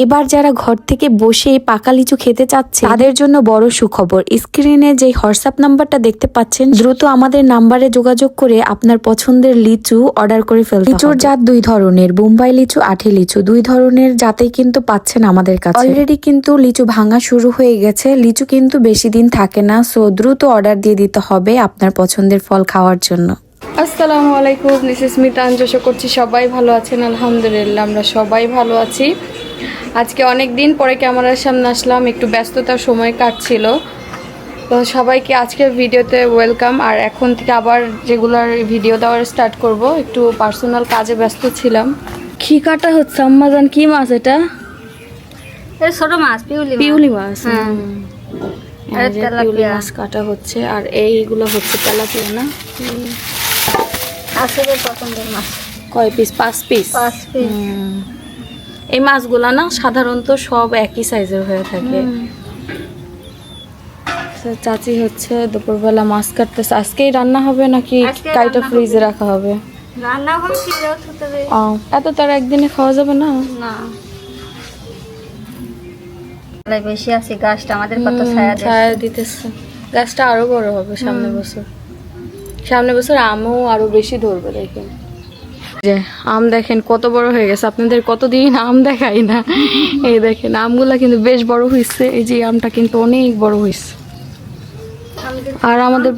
এবার যারা ঘর থেকে বসে পাকা লিচু খেতে চাচ্ছে তাদের জন্য বড় সুখবর। স্ক্রিনে যে হোয়াটসঅ্যাপ নাম্বারটা দেখতে পাচ্ছেন, দ্রুত আমাদের নাম্বারে যোগাযোগ করে আপনার পছন্দের লিচু অর্ডার করে ফেলতে হবে। লিচুর জাত দুই ধরনের, বোম্বাই লিচু, আঠি লিচু, দুই ধরনের জাতেই কিন্তু পাচ্ছেন আমাদের কাছে। অলরেডি কিন্তু লিচু ভাঙা শুরু হয়ে গেছে। লিচু কিন্তু বেশি দিন থাকে না, সো দ্রুত অর্ডার দিয়ে দিতে হবে আপনার পছন্দের ফল খাওয়ার জন্য। আসসালামু আলাইকুম, দিস ইজ মিতা। আশা করছি সবাই ভালো আছেন। আলহামদুলিল্লাহ আমরা সবাই ভালো আছি। আজকে অনেক দিন পরে ক্যামেরার সামনে আসলাম, একটু ব্যস্ততার সময় কাটছিল। তো সবাইকে আজকের ভিডিওতে ওয়েলকাম। আর এখন থেকে আবার রেগুলার ভিডিও দেওয়ার স্টার্ট করব। একটু পার্সোনাল কাজে ব্যস্ত ছিলাম। কি কাটা হচ্ছে আম্মাজান? কি মাছ এটা? ছোট মাছ, পিউলি মাছ। হ্যাঁ, পিউলি মাছ কাটা হচ্ছে। আর এইগুলো হচ্ছে তেলাপিয়া না? আসলে পছন্দের মাছ। কয় পিস? 5 পিস। এই মাছগুলা না সাধারণত সব একই সাইজের হয়ে থাকে। চাচি হচ্ছে দুপুরবেলা মাছ কাটতেছে। আজকেই রান্না হবে নাকি কাইটা ফ্রিজে রাখা হবে? রান্না হবে, ফ্রিজেও থুতে হবে। এত তার একদিনে খাওয়া যাবে না। না, বেশি আছে গাছটা, আমাদের কত ছায়া দিতেছে। গাছটা আরো বড় হবে সামনে বছর। সামনে বছর আমও আরো বেশি ধরবে। দেখেন যে আম দেখেন কত বড় হয়ে গেছে। আপনাদের কতদিন আম দেখাই না। এই দেখেন আমগুলা কিন্তু বেশ বড় হয়েছে। এই যে আমটা কিন্তু অনেক বড় হয়েছে। আর আমাদের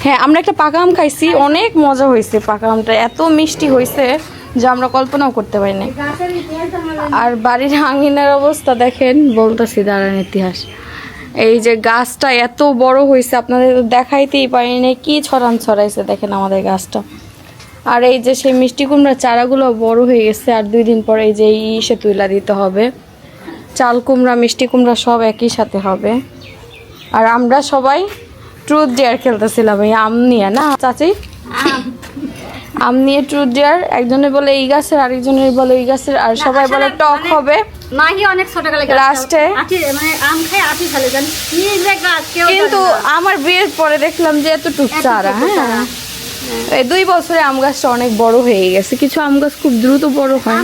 হ্যাঁ, আমরা একটা পাকা আম খাইছি, অনেক মজা হয়েছে। পাকা আমটা এত মিষ্টি হয়েছে যে আমরা কল্পনাও করতে পারি না। আর বাড়ির আঙিনার অবস্থা দেখেন, বলতেছি দাঁড়ান ইতিহাস। এই যে গাছটা এত বড় হয়েছে, আপনাদের তো দেখাইতেই পারি না কি ছড়াইছে দেখেন আমাদের গাছটা। আর এই যে সেই মিষ্টি কুমড়া চারাগুলো বড় হয়ে গেছে। আর 2 দিন পরে এই যে ইসে তুইলা দিতে হবে। চাল কুমড়া, মিষ্টি কুমড়া সব একই সাথে হবে। আর আমরা সবাই ট্রুথ ডেয়ার খেলতেছিলাম এই আম নিয়ে, না চাচি? আম নিয়ে ট্রুথ ডেয়ার। একজনে বলে এই গাছের, আরেকজনের বলে এই গাছের, আর সবাই বলে টক হবে। মাহি অনেক ছোটকালে লাস্টে মানে আম খাই আঠি ফেলে জানি কিন্তু আমার বিয়ের পরে দেখলাম যে এতটুক চারা। হ্যাঁ, এই 2 বছরে আম গাছটা অনেক বড় হয়ে গেছে। কিছু আম গাছ খুব দ্রুত বড় হয়,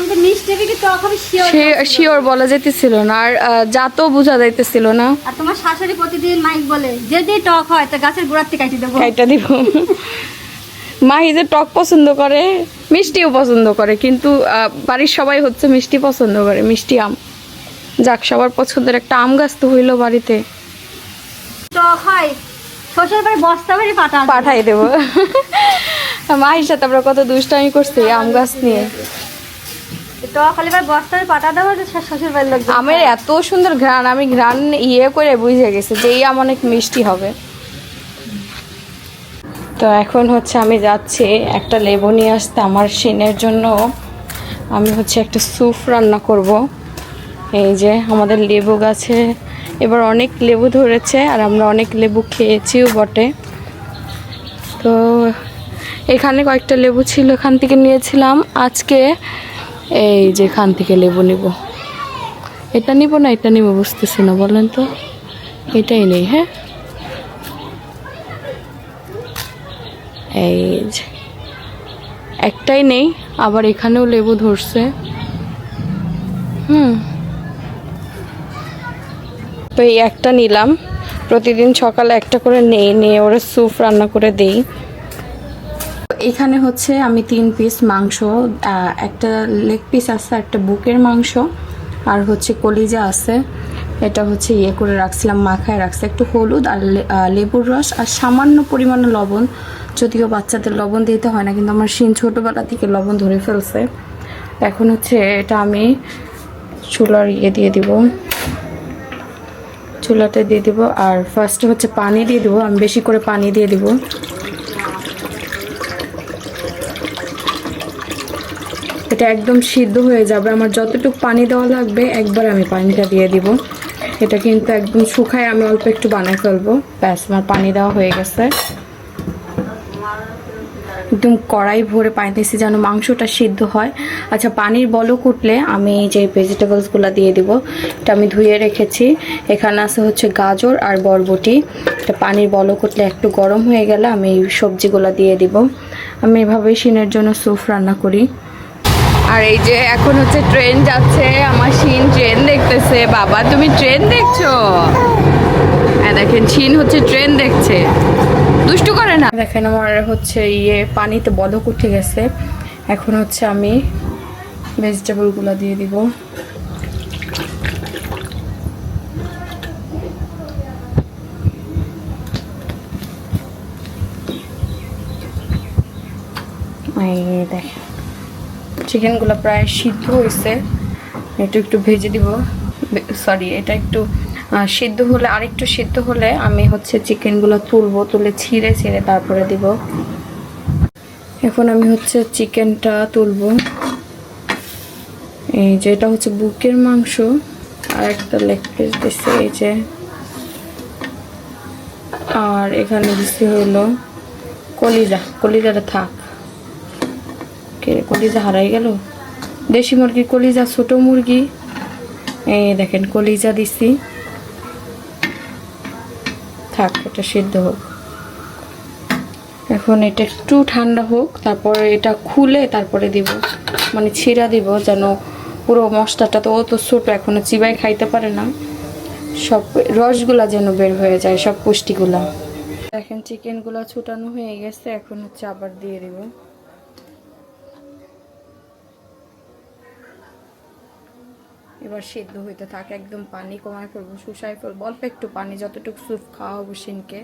শিওর বলা যেতেছিল না। আর জাতও বোঝা যাইতেছিল না। আর তোমার শাশুড়ি প্রতিদিন মাইক বলে যদি টক হয় তো গাছের গোড়ার থেকে কাইটা দিব। মাহি যে টক পছন্দ করে, মিষ্টিও পছন্দ করে, কিন্তু বাড়ির সবাই হচ্ছে মিষ্টি পছন্দ করে, মিষ্টি আম। যাক, সবার পছন্দের একটা আম গাছ তো হইলো বাড়িতে। টক হয় শ্বশুর বাড়ি বস্তা বাড়ি পাঠাই দেবো। মাহির সাথে আমরা কত দুষ্টামি করছি আম গাছ নিয়ে। আমের এত সুন্দর ঘ্রাণ, আমি ঘ্রাণ করে বুঝে গেছি যে এই আম অনেক মিষ্টি হবে। তো এখন হচ্ছে আমি যাচ্ছি একটা লেবু নিয়ে আসতে আমার শিনের জন্য। আমি হচ্ছে একটা স্যুপ রান্না করব। এই যে আমাদের লেবু গাছে এবার অনেক লেবু ধরেছে, আর আমরা অনেক লেবু খেয়েছিও বটে। তো এখানে কয়েকটা লেবু ছিল, এখান থেকে নিয়েছিলাম আজকে। এই যে এখান থেকে লেবু নিব। এটা নিব না এটা নিব বুঝতেছি না, বলেন তো। এটাই নেই। হ্যাঁ, এই যে একটাই নেই, আবার এখানেও লেবু ধরছে। তো এই একটা নিলাম। প্রতিদিন সকালে একটা করে নিয়ে ওরা স্যুপ রান্না করে দেই। এখানে হচ্ছে আমি 3 পিস মাংস, একটা লেগ পিস আছে, একটা বুকের মাংস, আর হচ্ছে কলিজা আছে। এটা হচ্ছে করে রাখছিলাম, মাখায় রাখছি। একটু হলুদ আর লেবুর রস আর সামান্য পরিমাণে লবণ। যদিও বাচ্চাদের লবণ দিতে হয় না, কিন্তু আমার শিন ছোটোবেলা থেকে লবণ ধরে ফেলছে। এখন হচ্ছে এটা আমি চুলার দিয়ে দিব, চুলাতে দিয়ে দিব। আর ফার্স্টে হচ্ছে পানি দিয়ে দেবো, আমি বেশি করে পানি দিয়ে দিব। এটা একদম সিদ্ধ হয়ে যাবে। আমার যতটুকু পানি দেওয়া লাগবে একবার আমি পানিটা দিয়ে দিব। এটা কিন্তু একদম শুকায় আমি অল্প একটু বানাই ফেলবো। ব্যাস, আমার পানি দেওয়া হয়ে গেছে। একদম কড়াই ভরে পানি দিয়েছি যেন মাংসটা সিদ্ধ হয়। আচ্ছা, পানির বলক উঠলে আমি যে ভেজিটেবলসগুলো দিয়ে দিব। এটা আমি ধুয়ে রেখেছি। এখানে আছে হচ্ছে গাজর আর বরবটি। এটা পানির বলক উঠলে একটু গরম হয়ে গেলে আমি সবজিগুলো দিয়ে দিব। আমি এভাবেই শিনের জন্য স্যুপ রান্না করি। আর এই যে এখন হচ্ছে ট্রেন যাচ্ছে, আমার শিন ট্রেন দেখতেছে। বাবা তুমি ট্রেন দেখছো? হ্যাঁ দেখেন শিন হচ্ছে ট্রেন দেখছে, দুষ্টু করে না। দেখেন আমার হচ্ছে পানিতে বলক উঠে গেছে। এখন হচ্ছে আমি ভেজিটেবলগুলো দিয়ে দিব। দেখেন চিকেনগুলো প্রায় সিদ্ধ হয়েছে, একটু একটু ভেজে দিব। সরি, এটা একটু সিদ্ধ হলে, আরেকটু সিদ্ধ হলে আমি হচ্ছে চিকেনগুলো তুলবো, তুলে ছিঁড়ে ছিঁড়ে তারপরে দিব। এখন আমি হচ্ছে চিকেনটা তুলবো। এই যে এটা হচ্ছে বুকের মাংস, আর একটা লেগ পিস দিচ্ছে এই যে, আর এখানে দিচ্ছি হলো কলিজা। কলিজাটা থাক, কলিজা হারাই গেল। দেশি মুরগি কলিজা, ছোট মুরগি। এই দেখেন কলিজা দিছি, থাক এটা সিদ্ধ হোক। এখন এটা একটু ঠান্ডা হোক, তারপরে এটা খুলে তারপরে দিব, মানে ছিঁড়া দিব, যেন পুরো মশলাটা, তো ও তো ছোটো এখনো চিবাই খাইতে পারে না, সব রসগুলা যেন বের হয়ে যায়, সব পুষ্টিগুলা। দেখেন চিকেনগুলা ছুটানো হয়ে গেছে, এখন হচ্ছে আবার দিয়ে দিব। এবার সিদ্ধ হইতে থাকে, একদম পানি কমায় ফেলবো, শুষাই ফেলবো, অল্প একটু পানি, যতটুকু স্যুপ খাওয়া হবো শিনকে।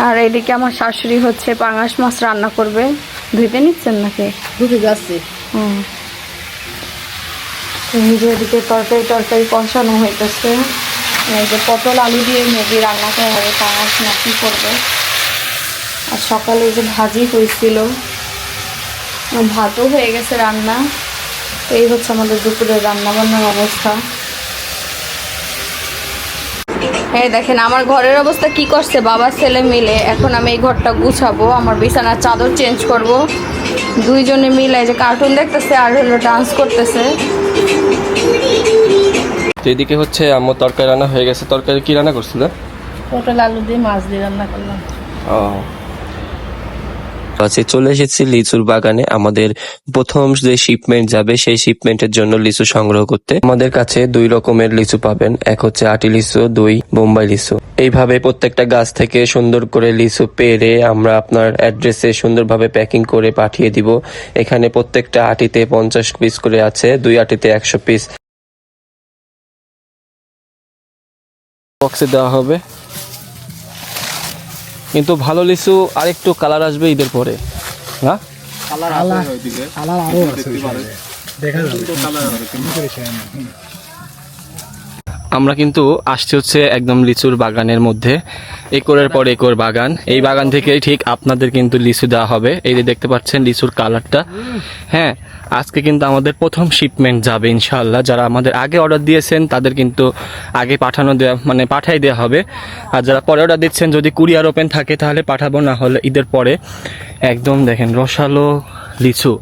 আর এদিকে আমার শাশুড়ি হচ্ছে পাঙাশ মাছ রান্না করবে। ধুইতে নিচ্ছেন নাকি? ধুতে যাচ্ছে। এদিকে তরকারি কষানো হইতেছে। এই যে পটল আলু দিয়ে মুরগি রান্না করা হবে, পাঙাশ মাছ কি করবে। আর সকালে যে ভাজি হয়েছিল, ভাতও হয়ে গেছে রান্না। এই হচ্ছে আমাদের দুপুরের রান্না বান্নার অবস্থা। এই দেখেন আমার ঘরের অবস্থা কি করছে বাবা ছেলে মিলে। এখন আমি এই ঘরটা গুছাবো, আমার বিছানার চাদর চেঞ্জ করব। দুইজনে মিলে যে কার্টুন দেখতেছে আর হলো ডান্স করতেছে। তো এদিকে হচ্ছে আমার তরকারি রান্না হয়ে গেছে। তরকারি কি রান্না করছিল? পটল আলু দিয়ে মাছ দিয়ে রান্না করলাম। আচ্ছা, চলে এসেছি লিচুর বাগানে। আমাদের প্রথম যে শিপমেন্ট যাবে সেই শিপমেন্টের জন্য লিচু সংগ্রহ করতে। আমাদের কাছে 2 রকমের লিচু পাবেন, এক হচ্ছে আটি লিচু, 2 বোম্বাই লিচু। এইভাবে প্রত্যেকটা গাছ থেকে সুন্দর করে লিচু পেরে আমরা আপনার অ্যাড্রেসে সুন্দরভাবে প্যাকিং করে পাঠিয়ে দিব। এখানে প্রত্যেকটা আটিতে 50 পিস করে আছে, 2 আটিতে 100 পিস বক্সে দেওয়া হবে। কিন্তু ভালো লিচু আরেকটু কালার আসবে ঈদের পরে, না? আমরা কিন্তু আসছি হচ্ছে একদম লিচুর বাগানের মধ্যে, একরের পর একর বাগান। এই বাগান থেকে ঠিক আপনাদের কিন্তু লিচু দেওয়া হবে। এই যে দেখতে পাচ্ছেন লিচুর কালারটা। হ্যাঁ, আজকে কিন্তু আমাদের প্রথম শিপমেন্ট যাবে ইনশাআল্লাহ। যারা আমাদের আগে অর্ডার দিয়েছেন তাদের কিন্তু আগে পাঠাই দেওয়া হবে। আর যারা পরে অর্ডার দিচ্ছেন, যদি কুরিয়ার ওপেন থাকে তাহলে পাঠাবো, না হলে ঈদের পরে। একদম দেখেন রসালো লিচু,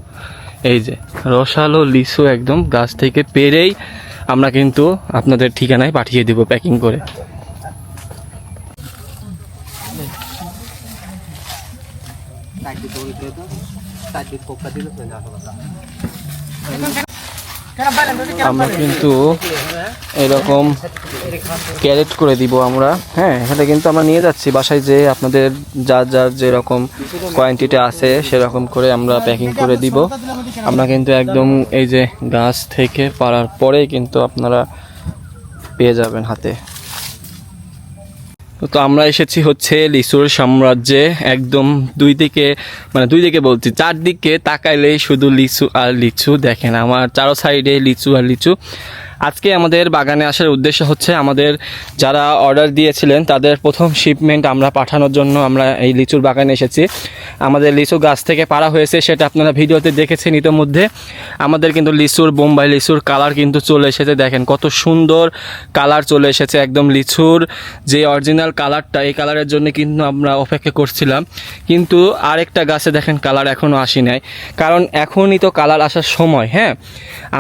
এই যে রসালো লিচু একদম গাছ থেকে পেরেই আমরা কিন্তু আপনাদের ঠিকানায় পাঠিয়ে দিব প্যাকিং করে। আমরা কিন্তু এরকম ক্যারেট করে দিব আমরা। হ্যাঁ, এখানে কিন্তু আমরা নিয়ে যাচ্ছি বাসায়, যে আপনাদের যার যেরকম কোয়ান্টিটি আছে সেরকম করে আমরা প্যাকিং করে দিব। আমরা কিন্তু একদম এই যে গাছ থেকে পাড়ার পরেই কিন্তু আপনারা পেয়ে যাবেন হাতে। তো আমরা এসেছি হচ্ছে লিচুর সাম্রাজ্যে। একদম দুই দিকে বলছি, চারদিকে তাকাইলেই শুধু লিচু আর লিচু। দেখেন আমার চারো সাইডে লিচু আর লিচু। আজকে আমাদের বাগানে আসার উদ্দেশ্য হচ্ছে আমাদের যারা অর্ডার দিয়েছিলেন তাদের প্রথম শিপমেন্ট আমরা পাঠানোর জন্য আমরা এই লিচুর বাগানে এসেছি। আমাদের লিচু গাছ থেকে পাড়া হয়েছে, সেটা আপনারা ভিডিওতে দেখেছেন ইতিমধ্যে। আমাদের কিন্তু বোম্বাই লিচুর কালার কিন্তু চলে এসেছে। দেখেন কত সুন্দর কালার চলে এসেছে, একদম লিচুর যে অরিজিনাল কালারটা, এই কালারের জন্য কিন্তু আমরা অপেক্ষা করছিলাম। কিন্তু আরেকটা গাছে দেখেন কালার এখনও আসি নাই, কারণ এখনই তো কালার আসার সময়। হ্যাঁ,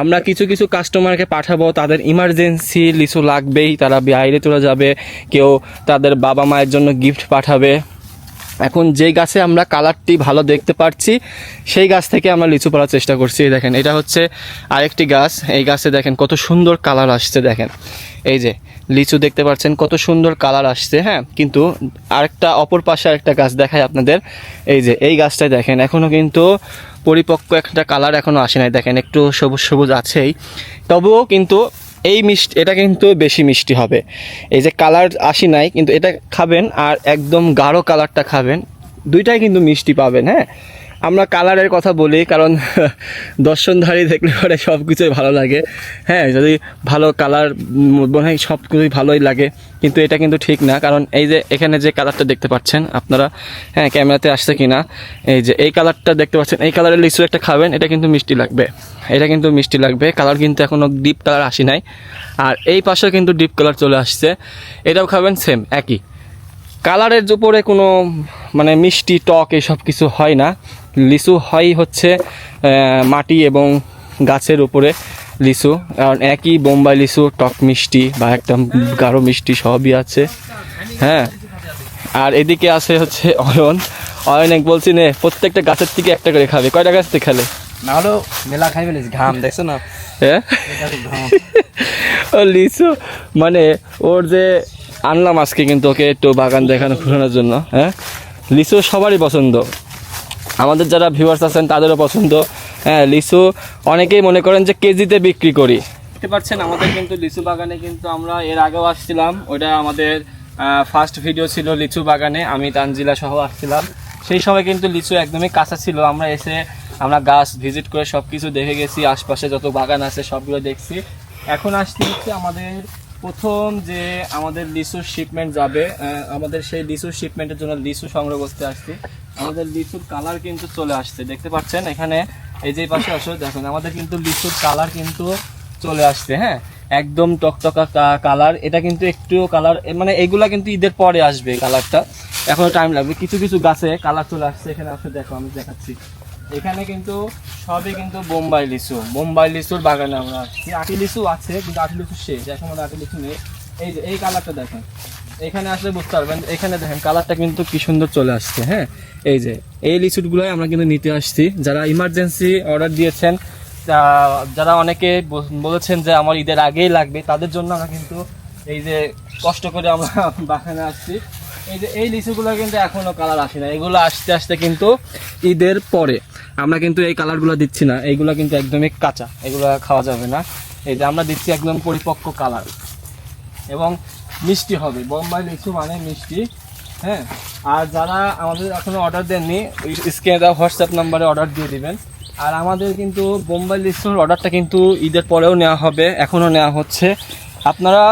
আমরা কিছু কাস্টমারকে পাঠাবো, তাদের ইমার্জেন্সি লিচু লাগবেই, তারা বাইরে চলে যাবে, কেউ তাদের বাবা মায়ের জন্য গিফট পাঠাবে। এখন যেই গাছে আমরা কালারটি ভালো দেখতে পাচ্ছি সেই গাছ থেকে আমরা লিচু পাড়ার চেষ্টা করছি। এই দেখেন এটা হচ্ছে আরেকটি গাছ, এই গাছে দেখেন কত সুন্দর কালার আসছে, দেখেন এই যে লিচু দেখতে পাচ্ছেন কত সুন্দর কালার আসছে। হ্যাঁ, কিন্তু আরেকটা অপর পাশে আরেকটা গাছ দেখায় আপনাদের, এই যে এই গাছটায় দেখেন এখনও কিন্তু পরিপক্ক একটা কালার এখনও আসে নাই, দেখেন একটু সবুজ সবুজ আছেই, তবুও কিন্তু এই মিষ্টি, এটা কিন্তু বেশি মিষ্টি হবে। এই যে কালার আসি নাই কিন্তু এটা খাবেন আর একদম গাঢ় কালারটা খাবেন, দুইটাই কিন্তু মিষ্টি পাবেন। হ্যাঁ, আমরা কালারের কথা বলি কারণ দর্শনধারী দেখলে পরে সব কিছুই ভালো লাগে। হ্যাঁ, যদি ভালো কালার মনে হয় সব কিছুই ভালোই লাগে, কিন্তু এটা কিন্তু ঠিক না। কারণ এই যে এখানে যে কালারটা দেখতে পাচ্ছেন আপনারা, হ্যাঁ ক্যামেরাতে আসছে কি না, এই যে এই কালারটা দেখতে পাচ্ছেন, এই কালারের লিচু একটা খাবেন, এটা কিন্তু মিষ্টি লাগবে, এটা কিন্তু মিষ্টি লাগবে। কালার কিন্তু এখনও ডিপ কালার আসি নাই, আর এই পাশেও কিন্তু ডিপ কালার চলে আসছে, এটাও খাবেন সেম একই কালারের উপরে কোনো মানে মিষ্টি টক এসব কিছু হয় না। লিচু হয় হচ্ছে মাটি এবং গাছের উপরে লিচু, কারণ একই বোম্বাই লিচু টক মিষ্টি বা একটা গাঢ় মিষ্টি সবই আছে। হ্যাঁ, আর এদিকে আছে হচ্ছে অয়ন এক বলছি নে প্রত্যেকটা গাছের থেকে একটা করে খাবে, কয়টা গাছ থেকে খেলে না হলেও মেলা খাইবে না, ঘাম দেখছো না? হ্যাঁ ও লিচু মানে ওর যে আনলাম আজকে কিন্তু ওকে একটু বাগান দেখানো ঘোরানোর জন্য। হ্যাঁ, লিচু সবারই পছন্দ, আমাদের যারা ভিউয়ার্স আছেন তাদেরও পছন্দ। হ্যাঁ, লিচু অনেকেই মনে করেন যে কেজিতে বিক্রি করি। দেখতে পাচ্ছেন আমাদের কিন্তু লিচু বাগানে কিন্তু আমরা এর আগেও আসছিলাম, ওইটা আমাদের ফার্স্ট ভিডিও ছিল লিচু বাগানে, আমি তানজিলা সহ আসছিলাম। সেই সময় কিন্তু লিচু একদমই কাঁচা ছিল, আমরা এসে আমরা গাছ ভিজিট করে সব কিছু দেখে গেছি, আশপাশে যত বাগান আছে সবগুলো দেখছি। এখন আসতে হচ্ছে আমাদের প্রথম যে আমাদের লিচুর শিপমেন্ট যাবে, আমাদের সেই লিচুর শিপমেন্টের জন্য লিচু সংগ্রহ করতে আসছি। আমাদের লিচুর কালার কিন্তু চলে আসছে, দেখতে পাচ্ছেন এখানে এই যে পাশে আসো দেখুন আমাদের কিন্তু লিচুর কালার কিন্তু চলে আসছে। হ্যাঁ, একদম টকটকা কালার, এটা কিন্তু একটু কালার মানে এগুলা কিন্তু ঈদের পরে আসবে, কালারটা এখনো টাইম লাগবে। কিছু কিছু গাছে কালার চলে আসছে, এখানে আসো দেখো আমি দেখাচ্ছি, এখানে কিন্তু সবই কিন্তু বোম্বাই লিচুর বাগানে আমরা আসছি। আটি লিচু আছে কিন্তু আটি লিচু শেষ, এখন আটি লিচু নেই। এই যে এই কালারটা দেখেন, এখানে আসলে বুঝতে পারবেন, এখানে দেখেন কালারটা কিন্তু কি সুন্দর চলে আসছে। হ্যাঁ, এই যে এই লিচুগুলোই আমরা কিন্তু নিতে আসছি। যারা ইমার্জেন্সি অর্ডার দিয়েছেন, যারা অনেকে বলেছেন যে আমার ঈদের আগেই লাগবে, তাদের জন্য আমরা কিন্তু এই যে কষ্ট করে আমরা বাগানে আসছি। এই যে এই লিচুগুলো কিন্তু এখনো কালার আসে না, এগুলো আস্তে আস্তে কিন্তু ঈদের পরে আমরা কিন্তু এই কালারগুলো দিচ্ছি না, এইগুলো কিন্তু একদমই কাঁচা, এগুলো খাওয়া যাবে না। এই যে আমরা দিচ্ছি একদম পরিপক্ক কালার এবং মিষ্টি হবে, বোম্বাই লিচু মানে মিষ্টি। হ্যাঁ, আর যারা আমাদের এখনো অর্ডার দেননি স্ক্রিনে দেওয়া হোয়াটসঅ্যাপ নাম্বারে অর্ডার দিয়ে দিবেন। আর আমাদের কিন্তু বোম্বাই লিচুর অর্ডারটা কিন্তু ঈদের পরেও নেওয়া হবে, এখনও নেওয়া হচ্ছে। আপনারা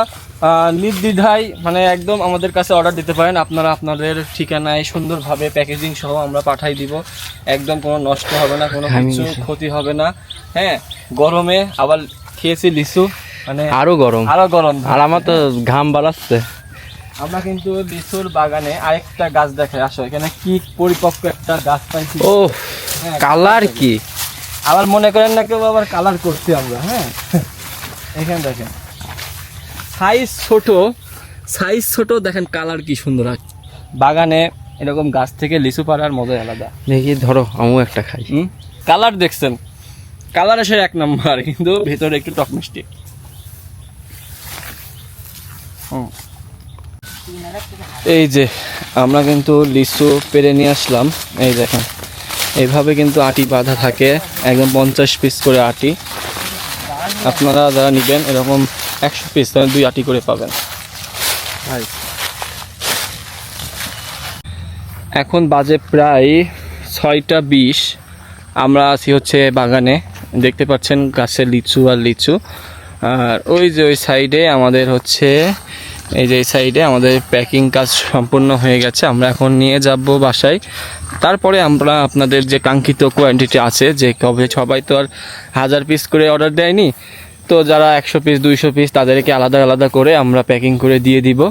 নির্দ্বিধায় মানে একদম আমাদের কাছে অর্ডার দিতে পারেন, আপনারা আপনাদের ঠিকানায় সুন্দরভাবে প্যাকেজিং সহ আমরা পাঠাই দিব, একদম কোনো নষ্ট হবে না, কোনো কিছু ক্ষতি হবে না। হ্যাঁ, গরমে আবার খেয়েছি লিচু মানে আরো গরম আর আমার তো ঘাম বাড়াচ্ছে। আমরা কিন্তু লিচুর বাগানে আরেকটা গাছ দেখাই, আসো এখানে কি পরিপক্ক একটা গাছ পাইছি। ও কালার কি, আবার মনে করেন না কেউ আবার কালার করছি আমরা। হ্যাঁ, এখানে দেখেন সাইজ ছোট দেখেন কালার কি সুন্দর। বাগানে এরকম গাছ থেকে লিচু পাড়ার মজাই আলাদা। দেখি ধরো আমিও একটা খাই। কালার দেখছেন, কালার এসে এক নম্বর, কিন্তু ভেতরে একটু টক মিষ্টি। এই যে আমরা কিন্তু লিচু পেরে নিয়ে আসলাম, এই দেখেন এইভাবে কিন্তু আটি বাঁধা থাকে, একদম 50 পিস করে আটি। আপনারা যারা নেবেন এরকম 100 পিস তাহলে 2 আটি করে পাবেন। এখন বাজে প্রায় 6টা 20, আমরা আছি হচ্ছে বাগানে, দেখতে পাচ্ছেন গাছে লিচু আর লিচু। আর ওই যে ওই সাইডে আমাদের হচ্ছে এই যে এই সাইডে আমাদের প্যাকিং কাজ সম্পূর্ণ হয়ে গেছে, আমরা এখন নিয়ে যাব বাসায়। তারপরে আমরা আপনাদের যে কাঙ্ক্ষিত কোয়ান্টিটি আছে, যে কবে সবাই তো আর 1000 পিস করে অর্ডার দেয়নি, তো যারা 100 পিস 200 পিস তাদেরকে আলাদা আলাদা করে আমরা প্যাকিং করে দিয়ে দিব।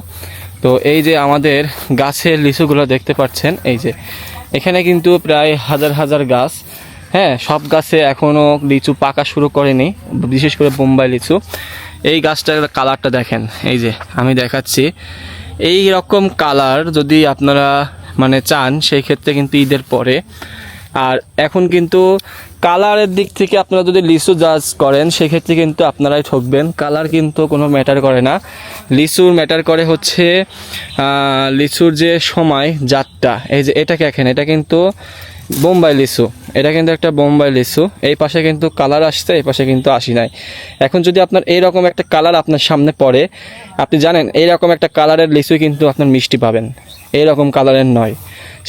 তো এই যে আমাদের গাছের লিচুগুলো দেখতে পাচ্ছেন, এই যে এখানে কিন্তু প্রায় হাজার হাজার গাছ। হ্যাঁ, সব গাছে এখনও লিচু পাকা শুরু করেনি, বিশেষ করে বোম্বাই লিচু। এই গাছটার কালারটা দেখেন, এই যে আমি দেখাচ্ছি, এই রকম কালার যদি আপনারা মানে চান সেই ক্ষেত্রে কিন্তু ঈদের পরে। আর এখন কিন্তু কালারের দিক থেকে আপনারা যদি লিচু জাজ করেন সেক্ষেত্রে কিন্তু আপনারাই ঠকবেন। কালার কিন্তু কোনো ম্যাটার করে না, লিচুর ম্যাটার করে হচ্ছে লিচুর যে সময় জাতটা। এই যে এটা দেখেন, এটা কিন্তু বোম্বাই লিচু, এটা কিন্তু একটা বোম্বাই লিচু। এই পাশে কিন্তু কালার আসছে, এই পাশে কিন্তু আসি নাই। এখন যদি আপনার এইরকম একটা কালার আপনার সামনে পড়ে, আপনি জানেন এইরকম একটা কালারের লিচু কিন্তু আপনার মিষ্টি পাবেন, এইরকম কালারের নয়।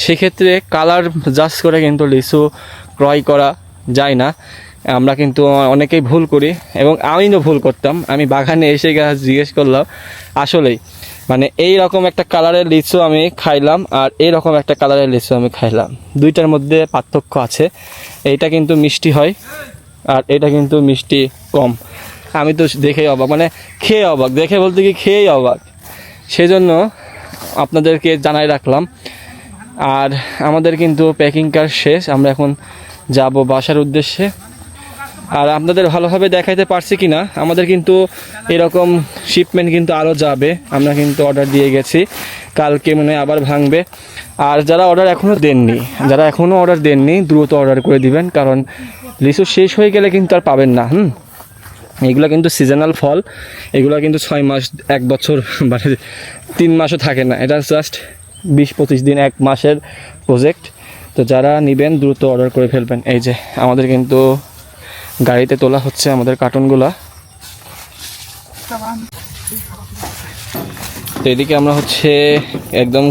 সেক্ষেত্রে কালার জাজ করে কিন্তু লিচু ক্রয় করা যায় না। আমরা কিন্তু অনেকেই ভুল করি, এবং আমিও ভুল করতাম। আমি বাগানে এসে গাছ জিজ্ঞেস করলাম, আসলেই মানে এই রকম একটা কালারের লিচু আমি খাইলাম আর এইরকম একটা কালারের লিচু আমি খাইলাম, দুইটার মধ্যে পার্থক্য আছে। এইটা কিন্তু মিষ্টি হয় আর এটা কিন্তু মিষ্টি কম। আমি তো দেখেই অবাক, মানে খেয়ে অবাক, দেখে বলতে কি খেয়েই অবাক। সেজন্য আপনাদেরকে জানাই রাখলাম। আর আমাদের কিন্তু প্যাকিং কাজ শেষ, আমরা এখন যাব বাসার উদ্দেশ্যে। আর আপনাদের ভালোভাবে দেখাইতে পারছি কি না, আমাদের কিন্তু এরকম শিপমেন্ট কিন্তু আরও যাবে। আমরা কিন্তু অর্ডার দিয়ে গেছি, কালকে মনে হয় আবার ভাঙবে। আর যারা অর্ডার এখনও দেননি দ্রুত অর্ডার করে দিবেন, কারণ লিচু শেষ হয়ে গেলে কিন্তু আর পাবেন না। এগুলো কিন্তু সিজনাল ফল, এগুলো কিন্তু 6 মাস 1 বছর মানে 3 মাসও থাকে না, এটা জাস্ট 20-25 দিন 1 মাসের প্রজেক্ট। তো যারা নেবেন দ্রুত অর্ডার করে ফেলবেন। এই যে আমাদের কিন্তু গাড়িতে তোলা হচ্ছে আমাদের কার্টুনগুলা। তো এদিকে আমরা হচ্ছে একদম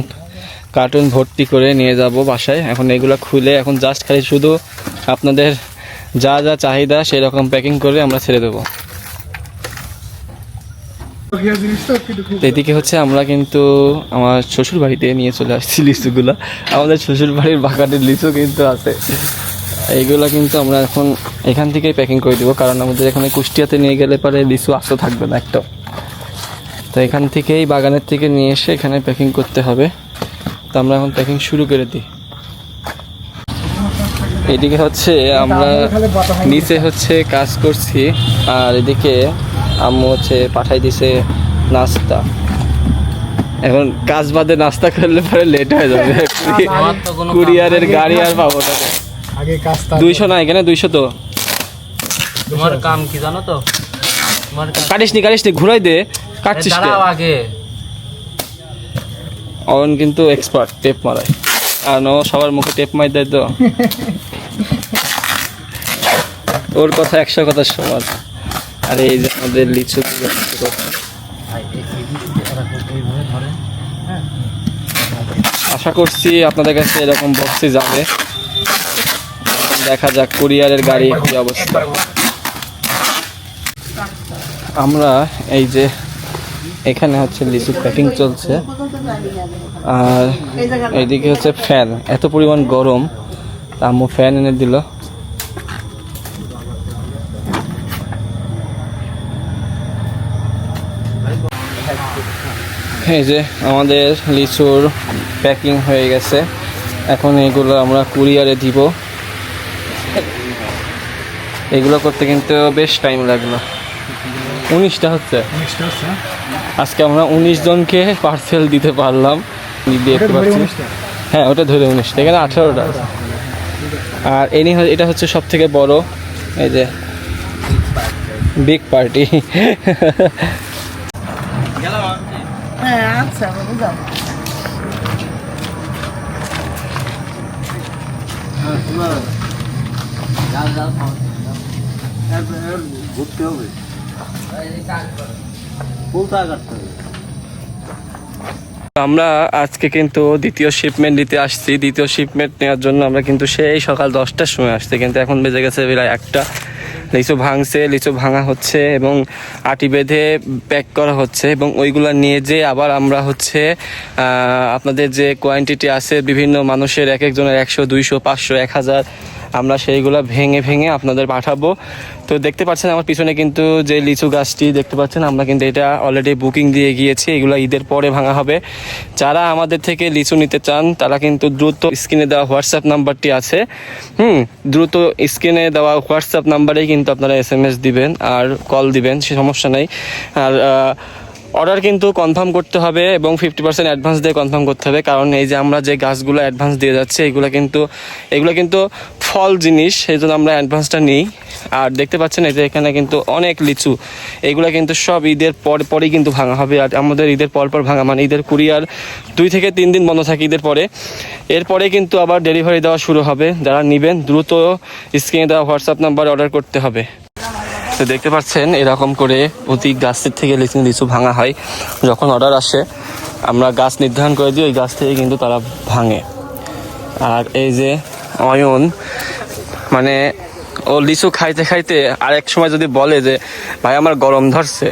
কার্টুন ভর্তি করে নিয়ে যাব বাসায়। এখন এগুলো খুলে এখন জাস্ট খালি শুধু আপনাদের যা যা চাহিদা সেই রকম প্যাকিং করে আমরা ছেড়ে দেবো। এদিকে হচ্ছে আমরা কিন্তু আমার শ্বশুর বাড়িতে নিয়ে চলে আসছি লিচুগুলো। আমাদের শ্বশুর বাড়ির বাগানের লিচু কিন্তু আছে, এইগুলো কিন্তু আমরা এখন এখান থেকেই প্যাকিং করে দেবো, কারণ আমাদের এখানে কুষ্টিয়াতে নিয়ে গেলে পরে লিচু আসতে থাকবে না একটা। তো এখান থেকেই বাগানের থেকে নিয়ে এসে এখানে প্যাকিং করতে হবে। তো আমরা এখন প্যাকিং শুরু করে দিই। এদিকে হচ্ছে আমরা নিচে হচ্ছে কাজ করছি, আর এদিকে আম্মু হচ্ছে পাঠাই দিছে নাস্তা। এখন কাজ বাদে নাস্তা করলে পরে লেট হয়ে যাবে, কুরিয়ারের গাড়ি আর পাবো না। 200 না, এখানে 200। তো তোমার কাম কি জানো তো? কাটিস নি ঘুরাই দে, কাটছিস আগে। অন কিন্তু এক্সপার্ট টেপ মারায়, আর নো সবার মুখে টেপ মার দেয় তো। ওর কথা 100 কথার সমান। আর এই যে আমাদের লিচু, আশা করছি আপনাদের কাছে এরকম বক্সে যাবে। দেখা যাক কুরিয়ারের গাড়ি কি অবস্থা। আমরা এই যে এখানে হচ্ছে লিচু প্যাকিং চলছে, আর এইদিকে হচ্ছে ফ্যান। এত পরিমাণ গরম, আম্মু ফ্যান এনে দিল। এই যে আমাদের লিচুর প্যাকিং হয়ে গেছে, এখন এগুলো আমরা কুরিয়ারে দিব। এগুলো করতে কিন্তু বেশ টাইম লাগলো। 19টা হচ্ছে, আজকে আমরা 19 জনকে পার্সেল দিতে পারলাম। দেখতে পাচ্ছি, হ্যাঁ ওটা ধরে 19টা, এখানে 18টা আছে। আর এটা হচ্ছে সব থেকে বড়, এই যে বিগ পার্টি। আমরা আজকে কিন্তু দ্বিতীয় শিপমেন্ট নিতে আসছি। দ্বিতীয় শিপমেন্ট নেওয়ার জন্য আমরা কিন্তু সেই সকাল 10টার সময় আসছি, কিন্তু এখন বেজে গেছে প্রায় 1টা। লিচু ভাঙছে, লিচু ভাঙা হচ্ছে এবং আটি বেঁধে প্যাক করা হচ্ছে, এবং ওইগুলা নিয়ে যে আবার আমরা হচ্ছে আপনাদের যে কোয়ান্টিটি আছে বিভিন্ন মানুষের, এক একজনের 100, 200, 500, 1000, আমরা সেইগুলো ভেঙে ভেঙে আপনাদের পাঠাবো। তো দেখতে পাচ্ছেন আমার পিছনে কিন্তু যে লিচু গাছটি দেখতে পাচ্ছেন, আমরা কিন্তু এটা অলরেডি বুকিং দিয়ে গিয়েছি। এগুলো ঈদের পরে ভাঙা হবে। যারা আমাদের থেকে লিচু নিতে চান তারা কিন্তু দ্রুত স্ক্রিনে দেওয়া হোয়াটসঅ্যাপ নাম্বারটি আছে, দ্রুত স্ক্রিনে দেওয়া হোয়াটসঅ্যাপ নাম্বারেই কিন্তু আপনারা SMS দিবেন আর কল দিবেন, সে সমস্যা নেই। আর অর্ডার কিন্তু কনফার্ম করতে হবে এবং 50% অ্যাডভান্স দিয়ে কনফার্ম করতে হবে, কারণ এই যে আমরা যে গাছগুলো অ্যাডভান্স দিয়ে যাচ্ছে এগুলো কিন্তু ফল জিনিস, সেই জন্য আমরা অ্যাডভান্সটা নিই। আর দেখতে পাচ্ছেন এই যে এখানে কিন্তু অনেক লিচু, এগুলো কিন্তু সব ঈদের পরেই কিন্তু ভাঙা হবে। আর আমাদের ঈদের পর ভাঙা মানে ঈদের কুরিয়ার 2 থেকে 3 দিন বন্ধ থাকে ঈদের পরে, এরপরে কিন্তু আবার ডেলিভারি দেওয়া শুরু হবে। যারা নেবেন দ্রুত স্ক্রিনে দেওয়া হোয়াটসঅ্যাপ নাম্বারে অর্ডার করতে হবে। তো দেখতে পাচ্ছেন এরকম করে প্রতি গাছের থেকে লিচু ভাঙা হয়। যখন অর্ডার আসে আমরা গাছ নির্ধারণ করে দিই, ওই গাছ থেকে কিন্তু তারা ভাঙে। আর এই যে অয়ন মানে ও লিচু খাইতে আর এক সময় যদি বলে যে ভাই আমার গরম ধরছে,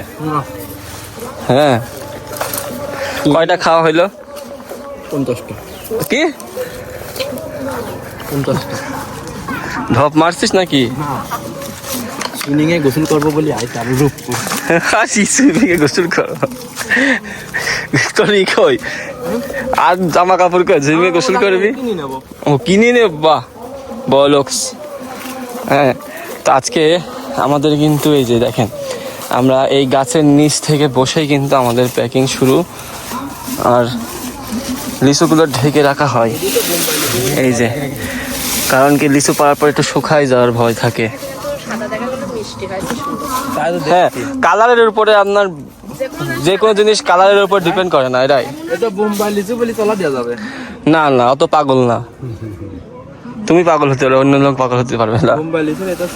হ্যাঁ কয়টা খাওয়া হইলো? 50টা। কি 50টা। ঢপ মারছিস নাকি? সুইমিং এ গোসল করবো বলে আইতে আর রূপপুর। আসি সুইমিং এ গোসল কর তোর কই আর জামা কাপড় কই সুইমিং এ গোসল করবি? ও কিনে নে, বাহ বলক্স। হ্যাঁ, তো আজকে আমাদের কিন্তু এই যে দেখেন আমরা এই গাছের নিচ থেকে বসেই কিন্তু আমাদের প্যাকিং শুরু। আর লিচুগুলো ঢেকে রাখা হয় এই যে, কারণ কি লিচু পাড়ার পর একটু শুকায় যাওয়ার ভয় থাকে। হ্যাঁ, কালারের উপরে আপনার যে কোনো জিনিস কালারের উপর ডিপেন্ড করে না, এটাই। এটা বোম্বাই লিচু বলে চলা দেওয়া যাবে না অত পাগল না, তুমি পাগল হতে পারবে, অন্য লোক পাগল হতে পারবে না। বোম্বাই লিচু এটা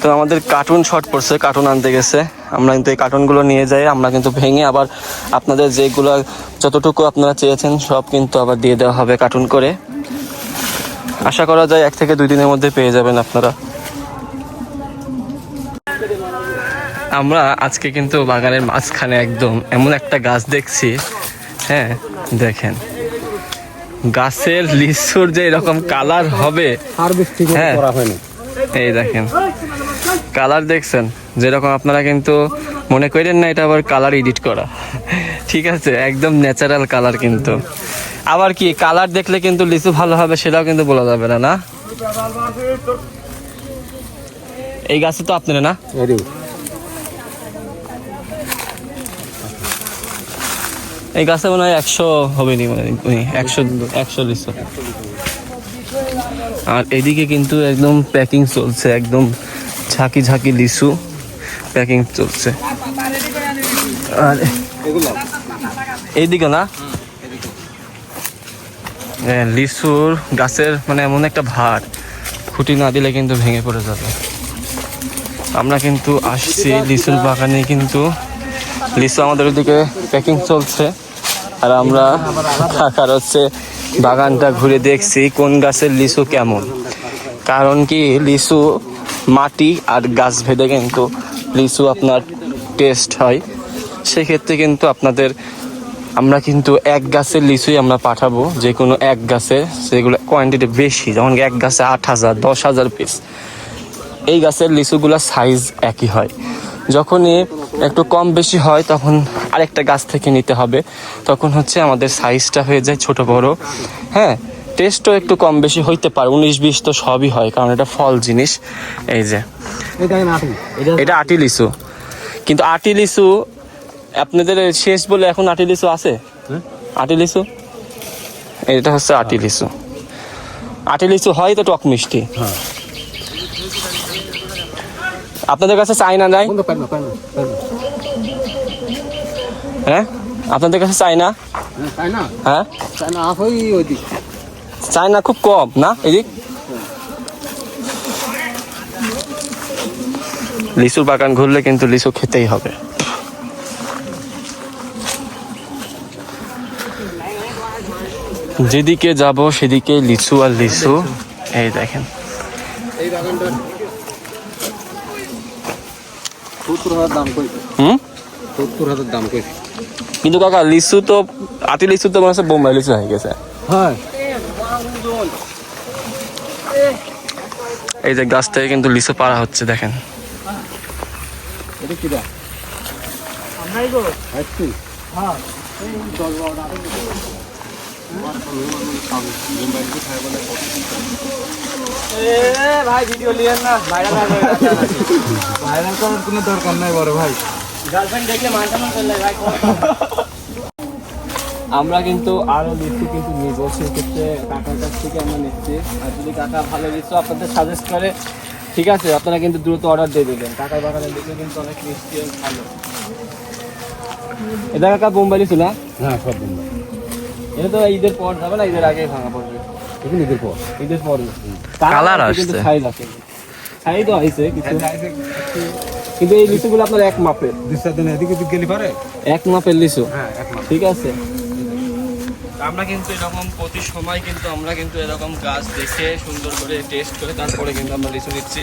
তো আমাদের কার্টুন শর্ট পড়ছে, কার্টুন আনতে গেছে। আমরা কিন্তু এই কার্টুনগুলো নিয়ে যাই, আমরা কিন্তু ভেঙে আবার আপনাদের যেগুলো যতটুকু আপনারা চেয়েছেন সব কিন্তু আবার দিয়ে দেওয়া হবে কার্টুন করে। আশা করা যায় 1 থেকে 2 দিনের মধ্যে পেয়ে যাবেন আপনারা। আমরা আজকে কিন্তু বাগানের মাঝখানে একদম এমন একটা গাছ দেখছি, হ্যাঁ দেখেন গাছের লিচুর যে এরকম কালার হবে, হ্যাঁ এই দেখেন কালার দেখছেন যেরকম, আপনারা কিন্তু মনে করেন না এটা আবার কালার এডিট করা, ঠিক আছে, একদম ন্যাচারাল কালার। কিন্তু আবার কি কালার দেখলে কিন্তু লিচু ভালো হবে সেটাও কিন্তু বলা যাবে না। না এই গাছে তো আপনারা না, এই গাছে মনে হয় 100 হবে নি, মানে 100 লিচু। আর এদিকে কিন্তু একদম প্যাকিং চলছে, একদম ঝাঁকি লিচু প্যাকিং চলছে। আর এইদিকে না লিচুর গাছের মানে এমন একটা ভার, খুঁটি না দিলে কিন্তু ভেঙে পড়ে যাবে। আমরা কিন্তু আসছি লিচুর বাগানে, কিন্তু লিচু আমাদের ওদিকে প্যাকিং চলছে আর আমরা থাকার হচ্ছে বাগানটা ঘুরে দেখছি কোন গাছের লিচু কেমন। কারণ কি লিচু মাটি আর গাছ ভেদে কিন্তু লিচু আপনার টেস্ট হয়। সেক্ষেত্রে কিন্তু আমরা কিন্তু এক গাছের লিচুই আমরা পাঠাবো, যে কোনো এক গাছে, সেগুলো কোয়ান্টিটি বেশি, যেমন এক গাছে 8,000 10,000 পিস। এই গাছের লিচুগুলো সাইজ একই হয়, যখনই একটু কম বেশি হয় তখন আরেকটা গাছ থেকে নিতে হবে, তখন হচ্ছে আমাদের সাইজটা হয়ে যায় ছোট বড়। হ্যাঁ, টেস্টও একটু কম বেশি হইতে পারে, 19-20 তো সবই হয়, কারণ এটা ফল জিনিস। এই যে এটা আটি লিচু, কিন্তু আটি লিচু আপনাদের শেষ বলে এখন আটি লিচু আছে? আটি লিচু এটা হচ্ছে আটি লিচু। আটি লিচু হয় তো টক মিষ্টি। আপনাদের কাছে চায়না নাই? হ্যাঁ, আপনাদের কাছে চায়না? হ্যাঁ, চায়না খুব কম না এদিক। লিচুর বাগান ঘুরলে কিন্তু লিচু খেতেই হবে। যেদিকে যাব সেদিকে লিচু আর লিচু। এই দেখেন এই বাগানটা 70,000 দাম কই? 70,000 দাম কই? কিন্তু কাকা লিচু তো আটি লিচু তো মনে হচ্ছে বোম্বাই লিচু হয়ে গেছে। হ্যাঁ, এই যে গাছ থেকে কিন্তু লিচু পাড়া হচ্ছে, দেখেন। এটা কি দা? আমরাই গো আসছি। হ্যাঁ, এই 10-12 ভাই ভিডিও লিয়েন না, ভাইরাল করার কোনো দরকার নাই বড় ভাই। গার্লফ্রেন্ড দেখলে মানতাম চলে ভাই। আমরা কিন্তু আরো লিচু কিন্তু নিব, সেক্ষেত্রে কাকার কাছ থেকে আমরা নিচ্ছি। আর যদি কাকা ভালো লিচু আপনাদের সাজেস্ট করে, ঠিক আছে, আপনারা কিন্তু দ্রুত অর্ডার দিয়ে দেবেন। কাকার বাগানের লিচু কিন্তু অনেক মিষ্টি এবং ভালো। এটা কাকা বোম্বাই লিচু না? হ্যাঁ সব দিন এটা তো ঈদের পর যাবে না, ঈদের আগেই ভাঙা পড়বে? এখন ঈদের পর ঈদের পরে কালার আসছে, সাইজ আছে, সাইজ তো হয়েছে কিছু, কিন্তু এই লিচুগুলো আপনার এক মাপের। 2-4 দিন এদিকে দিক গেলে পারে। এক মাপের লিচু, হ্যাঁ এক মাস। ঠিক আছে। আমরা কিন্তু এরকম প্রতি সময় কিন্তু আমরা কিন্তু এরকম গাছ দেখে সুন্দর করে টেস্ট করে তারপরে কিন্তু আমরা লিচু নিচ্ছি।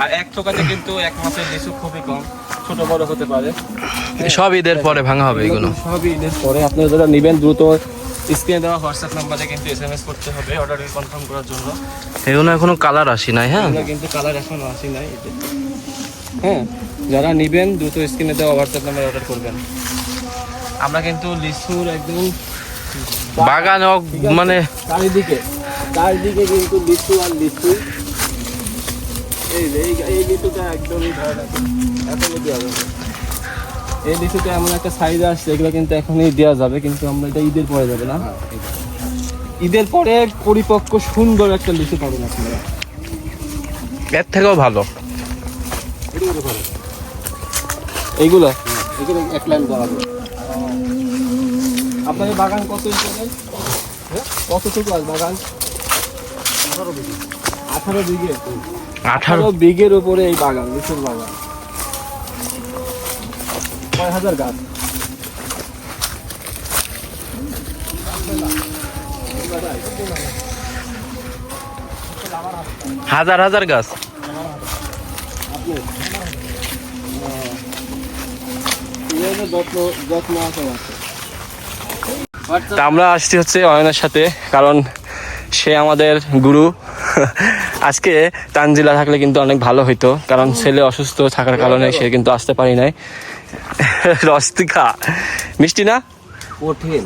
আর এক ঠোকাতে কিন্তু এক মাসের লিচু খুবই কম, ছোট বড় হতে পারে। সব ঈদের পরে ভাঙা হবে এগুলো। সবই ঈদের পরে। আপনারা যারা নেবেন দ্রুত স্ক্রিনে দেওয়া হোয়াটসঅ্যাপ নাম্বারে কিন্তু SMS করতে হবে অর্ডার কনফার্ম করার জন্য। এগুলো এখনো কালার আসি নাই। হ্যাঁ, এগুলো কিন্তু কালার এখনো আসি নাই। হ্যাঁ, যারা নেবেন দ্রুত স্ক্রিনে দেওয়া হোয়াটসঅ্যাপ নাম্বারে অর্ডার করবেন। আমরা কিন্তু লিচুর একদম বাগান মানে চারিদিকে কিন্তু লিচু আর লিচু। এই লিচুটা একদমই ভালো লাগে, এখনই দেওয়া যাবে। এই লিচুটা এমন একটা সাইজ আসছে, এগুলো কিন্তু এখনই দেওয়া যাবে, কিন্তু আমরা এটা ঈদের পরে যাবে না, ঈদের পরে পরিপক্ক সুন্দর একটা লিচু পাবেন আপনারা। এর থেকেও ভালো এইগুলো এগুলো এক লাইন দেওয়া হবে। আপনাদের বাগান কত ইঞ্চি? কতটুকু আছে বাগান? 18 বিঘে। 18 বিঘের উপরে এই বাগান, লিচুর বাগান। কয় হাজার গাছ? হাজার হাজার গাছ। যত্ন আছে। তা আমরা আসছি হচ্ছে অয়নের সাথে, কারণ সে আমাদের গুরু। আজকে তানজিলা থাকলে কিন্তু অনেক ভালো হইতো, কারণ ছেলে অসুস্থ থাকার কারণে সে কিন্তু আসতে পারি নাই। রস্তিকা মিষ্টি না,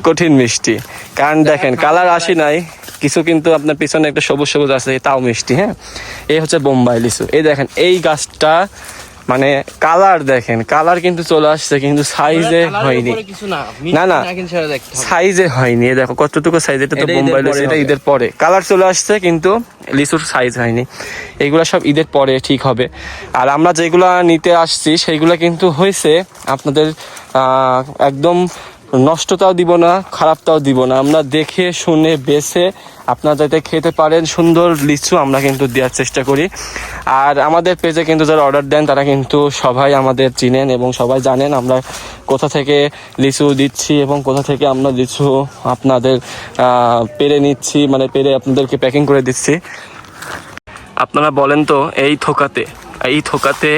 কঠিন মিষ্টি। কারণ দেখেন কালার আসি নাই কিছু, কিন্তু আপনার পিছনে একটা সবুজ সবুজ আছে, তাও মিষ্টি। হ্যাঁ, এই হচ্ছে বোম্বাই লিচু। এই দেখেন এই গাছটা, মানে কালার দেখেন, কালার কিন্তু চলে আসছে, কিন্তু সাইজে হয়নি। না না, সাইজে হয়নি। এই দেখো কতটুকু সাইজ, এটা তো বোম্বাই লিচু, এটা ঈদের পরে কালার চলে আসছে, কিন্তু লিচুর সাইজ হয়নি। এইগুলা সব ঈদের পরে ঠিক হবে। আর আমরা যেগুলা নিতে আসছি সেইগুলা কিন্তু হয়েছে আপনাদের একদম নষ্টতাও দিব না, খারাপটাও দিব না। আমরা দেখে শুনে বেছে আপনারা যাতে খেতে পারেন সুন্দর লিচু আমরা কিন্তু দেওয়ার চেষ্টা করি। আর আমাদের পেজে কিন্তু যারা অর্ডার দেন তারা কিন্তু সবাই আমাদের চিনেন এবং সবাই জানেন আমরা কোথা থেকে লিচু দিচ্ছি এবং কোথা থেকে আমরা লিচু আপনাদের পেরে নিচ্ছি, মানে পেরে আপনাদেরকে প্যাকিং করে দিচ্ছি। আপনারা বলেন তো এই থোকাতে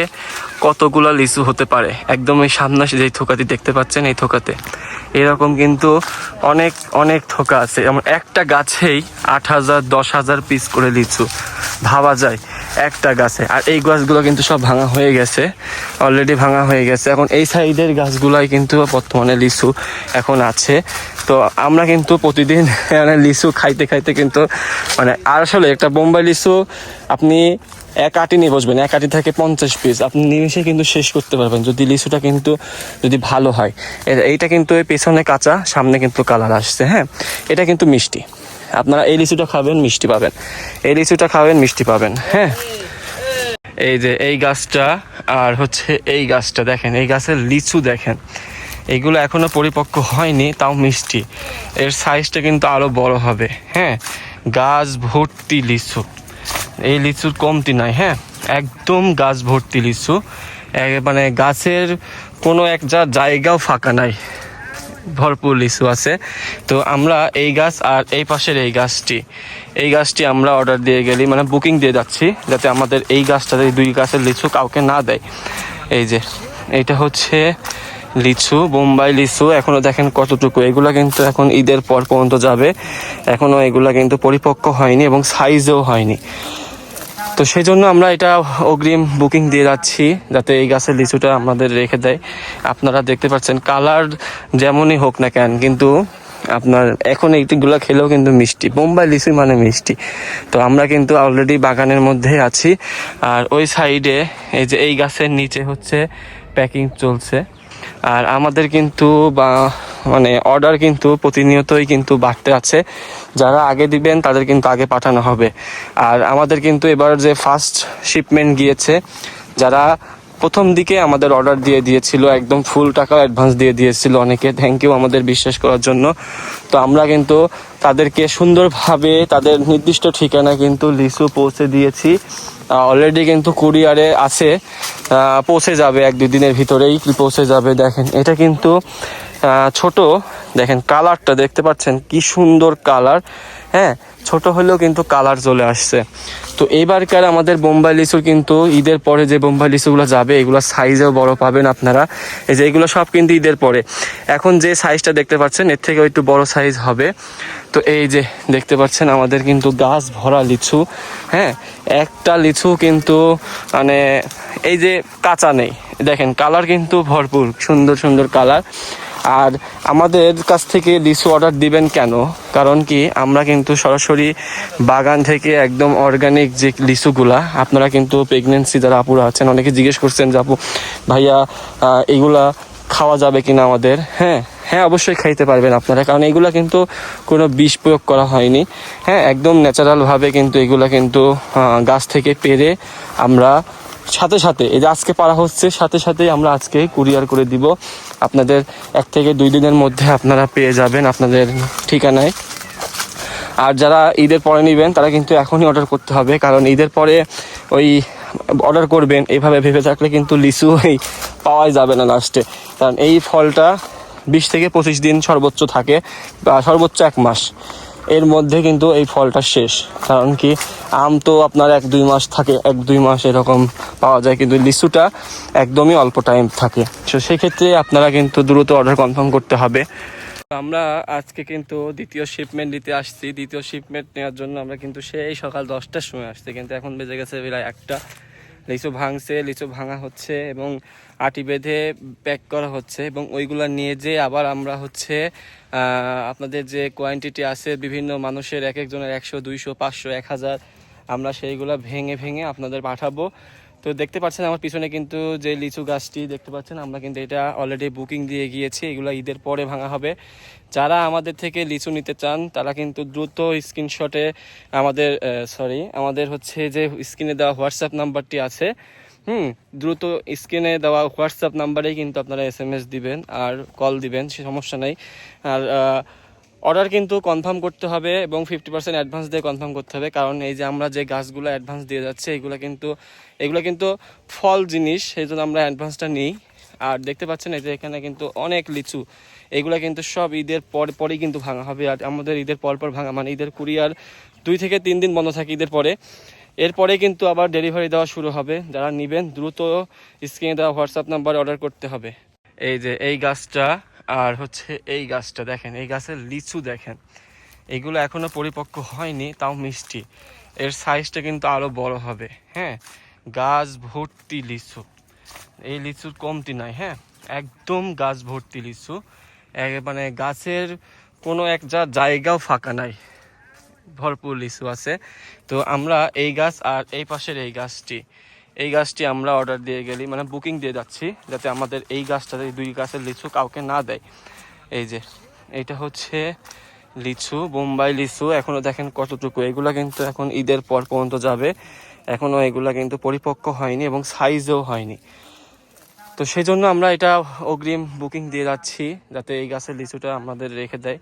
কতগুলা লিচু হতে পারে? একদম এই সামনে যেই থোকাটি দেখতে পাচ্ছেন, এই থোকাতে এরকম কিন্তু অনেক অনেক থোকা আছে। যেমন একটা গাছেই 8,000 10,000 পিস করে লিচু, ভাবা যায় একটা গাছে। আর এই গাছগুলো কিন্তু সব ভাঙা হয়ে গেছে, অলরেডি ভাঙা হয়ে গেছে। এখন এই সাইডের গাছগুলাই কিন্তু বর্তমানে লিচু এখন আছে। তো আমরা কিন্তু প্রতিদিন লিচু খাইতে খাইতে কিন্তু মানে, আর আসলে একটা বোম্বাই লিচু আপনি এক আটি নিয়ে বসবেন, এক আটি থেকে 50 পিস আপনি নিমেষে কিন্তু শেষ করতে পারবেন, যদি লিচুটা কিন্তু যদি ভালো হয়। এইটা কিন্তু পেছনে কাঁচা, সামনে কিন্তু কালার আসছে। হ্যাঁ, এটা কিন্তু মিষ্টি। আপনারা এই লিচুটা খাবেন, মিষ্টি পাবেন। এই লিচুটা খাবেন, মিষ্টি পাবেন। হ্যাঁ, এই যে এই গাছটা আর হচ্ছে এই গাছটা দেখেন, এই গাছের লিচু দেখেন, এইগুলো এখনো পরিপক্ক হয়নি, তাও মিষ্টি। এর সাইজটা কিন্তু আরো বড় হবে। হ্যাঁ, গাছ ভর্তি লিচু, এই লিচুর কমতি নাই। হ্যাঁ, একদম গাছ ভর্তি লিচু, মানে গাছের কোনো একটা জায়গাও ফাঁকা নাই, ভরপুর লিচু আছে। তো আমরা এই গাছ আর এই পাশের এই গাছটি আমরা অর্ডার দিয়ে গেলি, মানে বুকিং দিয়ে যাচ্ছি, যাতে আমাদের এই গাছটাতে এই 2 গাছের লিচু কাউকে না দেয়। এই যে এইটা হচ্ছে লিচু, বোম্বাই লিচু। এখনো দেখেন কতটুকু, এগুলা কিন্তু এখন ঈদের পর পর্যন্ত যাবে, এখনো এগুলা কিন্তু পরিপক্ক হয়নি এবং সাইজও হয়নি। তো সেই জন্য আমরা এটা অগ্রিম বুকিং দিয়ে যাচ্ছি, যাতে এই গাছের লিচুটা আমাদের রেখে দেয়। আপনারা দেখতে পাচ্ছেন কালার যেমনই হোক না কেন, কিন্তু আপনার এখন এইগুলো খেলেও কিন্তু মিষ্টি, বোম্বাই লিচু মানে মিষ্টি। তো আমরা কিন্তু অলরেডি বাগানের মধ্যে আছি। আর ওই সাইডে এই যে এই গাছের নিচে হচ্ছে প্যাকিং চলছে। আর আমাদের কিন্তু মানে অর্ডার কিন্তু প্রতিনিয়তই কিন্তু বাড়তে আছে। যারা আগে দিবেন তাদের কিন্তু আগে পাঠানো হবে। আর আমাদের কিন্তু এবার যে ফার্স্ট শিপমেন্ট গিয়েছে, যারা প্রথম দিকে আমাদের অর্ডার দিয়ে দিয়েছিল, একদম ফুল টাকা অ্যাডভান্স দিয়ে দিয়েছিল অনেকে, থ্যাংক ইউ আমাদের বিশ্বাস করার জন্য। তো আমরা কিন্তু তাদেরকে সুন্দরভাবে তাদের নির্দিষ্ট ঠিকানা কিন্তু লিচু পৌঁছে দিয়েছি। অলরেডি কিন্তু কুরিয়ারে আছে, পৌঁছে যাবে 1-2 দিনের ভিতরেই পৌঁছে যাবে। দেখেন এটা কিন্তু ছোট, দেখেন কালারটা দেখতে পাচ্ছেন কি সুন্দর কালার। হ্যাঁ, ছোট হলেও কিন্তু কালার চলে আসছে। তো এইবারকার আমাদের বোম্বাই লিচুর কিন্তু ঈদের পরে যে বোম্বাই লিচুগুলো যাবে এগুলো সাইজেও বড় পাবেন আপনারা। এই যে এগুলো সব কিন্তু ঈদের পরে, এখন যে সাইজটা দেখতে পাচ্ছেন এর থেকেও একটু বড় সাইজ হবে। তো এই যে দেখতে পাচ্ছেন আমাদের কিন্তু গাছ ভরা লিচু। হ্যাঁ, একটা লিচু কিন্তু মানে এই যে কাঁচা নেই, দেখেন কালার কিন্তু ভরপুর, সুন্দর সুন্দর কালার। আর আমাদের কাছ থেকে লিচু অর্ডার দিবেন কেন, কারণ কি আমরা কিন্তু সরাসরি বাগান থেকে একদম অর্গানিক যে লিচুগুলা, আপনারা কিন্তু প্রেগনেন্সি যারা আপুরা আছেন অনেকে জিজ্ঞেস করছেন যে আপু ভাইয়া এগুলা খাওয়া যাবে কিনা আমাদের। হ্যাঁ হ্যাঁ, অবশ্যই খাইতে পারবেন আপনারা, কারণ এগুলা কিন্তু কোনো বিষ প্রয়োগ করা হয়নি। হ্যাঁ, একদম ন্যাচারালভাবে কিন্তু এগুলা কিন্তু গাছ থেকে পেড়ে আমরা সাথে সাথে, এই যে আজকে পারা হচ্ছে সাথে সাথেই আমরা আজকে কুরিয়ার করে দিব আপনাদের। 1 থেকে 2 দিনের মধ্যে আপনারা পেয়ে যাবেন আপনাদের ঠিকানায়। আর যারা ঈদের পরে নেবেন তারা কিন্তু এখনই অর্ডার করতে হবে, কারণ ঈদের পরে ওই অর্ডার করবেন এইভাবে ভেবে থাকলে কিন্তু লিচু পাওয়াই যাবে না লাস্টে। কারণ এই ফলটা 20 থেকে 25 দিন সর্বোচ্চ থাকে, বা সর্বোচ্চ 1 মাস, এর মধ্যে কিন্তু এই ফলটা শেষ। কারণ কি আম তো আপনার 1-2 মাস থাকে, 1-2 মাস এরকম পাওয়া যায়, কিন্তু লিচুটা একদমই অল্প টাইম থাকে। তো সেক্ষেত্রে আপনারা কিন্তু দ্রুত অর্ডার কনফার্ম করতে হবে। আমরা আজকে কিন্তু দ্বিতীয় শিপমেন্ট নিতে আসছি। দ্বিতীয় শিপমেন্ট নেওয়ার জন্য আমরা কিন্তু সেই সকাল 10টার সময় আসছি, কিন্তু এখন বেজে গেছে প্রায় 1টা। লিচু ভাঙছে, লিচু ভাঙা হচ্ছে এবং আটি বেঁধে প্যাক করা হচ্ছে, এবং ওইগুলো নিয়ে যে আবার আমরা হচ্ছে আপনাদের যে কোয়ান্টিটি আছে বিভিন্ন মানুষের, এক একজনের 100, 200, 500, 1000, আমরা সেইগুলো ভেঙে ভেঙে আপনাদের পাঠাবো। তো দেখতে পাচ্ছেন আমার পিছনে কিন্তু যে লিচু গাছটি দেখতে পাচ্ছেন, আমরা কিন্তু এটা অলরেডি বুকিং দিয়ে গিয়েছি। এগুলো ঈদের পরে ভাঙা হবে। যারা আমাদের থেকে লিচু নিতে চান তারা কিন্তু দ্রুত স্ক্রিনশটে আমাদের হচ্ছে যে স্ক্রিনে দেওয়া হোয়াটসঅ্যাপ নাম্বারটি আছে, দ্রুত স্ক্রিনে দেওয়া হোয়াটসঅ্যাপ নাম্বারেই কিন্তু আপনারা SMS দিবেন আর কল দিবেন, সে সমস্যা নেই। আর অর্ডার কিন্তু কনফার্ম করতে হবে এবং 50% অ্যাডভান্স দিয়ে কনফার্ম করতে হবে, কারণ এই যে আমরা যে গাছগুলো অ্যাডভান্স দিয়ে যাচ্ছে এগুলো কিন্তু ফল জিনিস, সেই জন্য আমরা অ্যাডভান্সটা নিই। আর দেখতে পাচ্ছেন এই যে এখানে কিন্তু অনেক লিচু, এগুলো কিন্তু সব ঈদের পরেই কিন্তু ভাঙা হবে। আর আমাদের ঈদের পর ভাঙা মানে ঈদের কুরিয়ার 2 থেকে 3 দিন বন্ধ থাকে ঈদের পরে, এরপরে কিন্তু আবার ডেলিভারি দেওয়া শুরু হবে। যারা নেবেন দ্রুত স্ক্রিনে দেওয়া হোয়াটসঅ্যাপ নাম্বারে অর্ডার করতে হবে। এই যে এই গাছটা আর হচ্ছে এই গাছটা দেখেন, এই গাছের লিচু দেখেন, এগুলো এখনো পরিপক্ক হয়নি, তাও মিষ্টি। এর সাইজটা কিন্তু আরো বড় হবে। হ্যাঁ, গাছ ভর্তি লিচু, এই লিচুর কমতি নাই। হ্যাঁ, একদম গাছ ভর্তি লিচু, মানে গাছের কোনো একটা জায়গাও ফাঁকা নাই, ভরপুর লিচু আছে। তো আমরা এই গাছ আর এই পাশের এই গাছটি আমরা অর্ডার দিয়ে গেলি, মানে বুকিং দিয়ে যাচ্ছি, যাতে আমাদের এই গাছটাতে 2 গাছের লিচু কাউকে না দেয়। এই যে এইটা হচ্ছে লিচু, বোম্বাই লিচু, এখনো দেখেন কতটুকু, এগুলা কিন্তু এখন ঈদের পর পর্যন্ত যাবে, এখনো এগুলা কিন্তু পরিপক্ক হয়নি এবং সাইজও হয়নি। তো সেই জন্য আমরা এটা অগ্রিম বুকিং দিয়ে যাচ্ছি, যাতে এই গাছের লিচুটা আমাদের রেখে দেয়।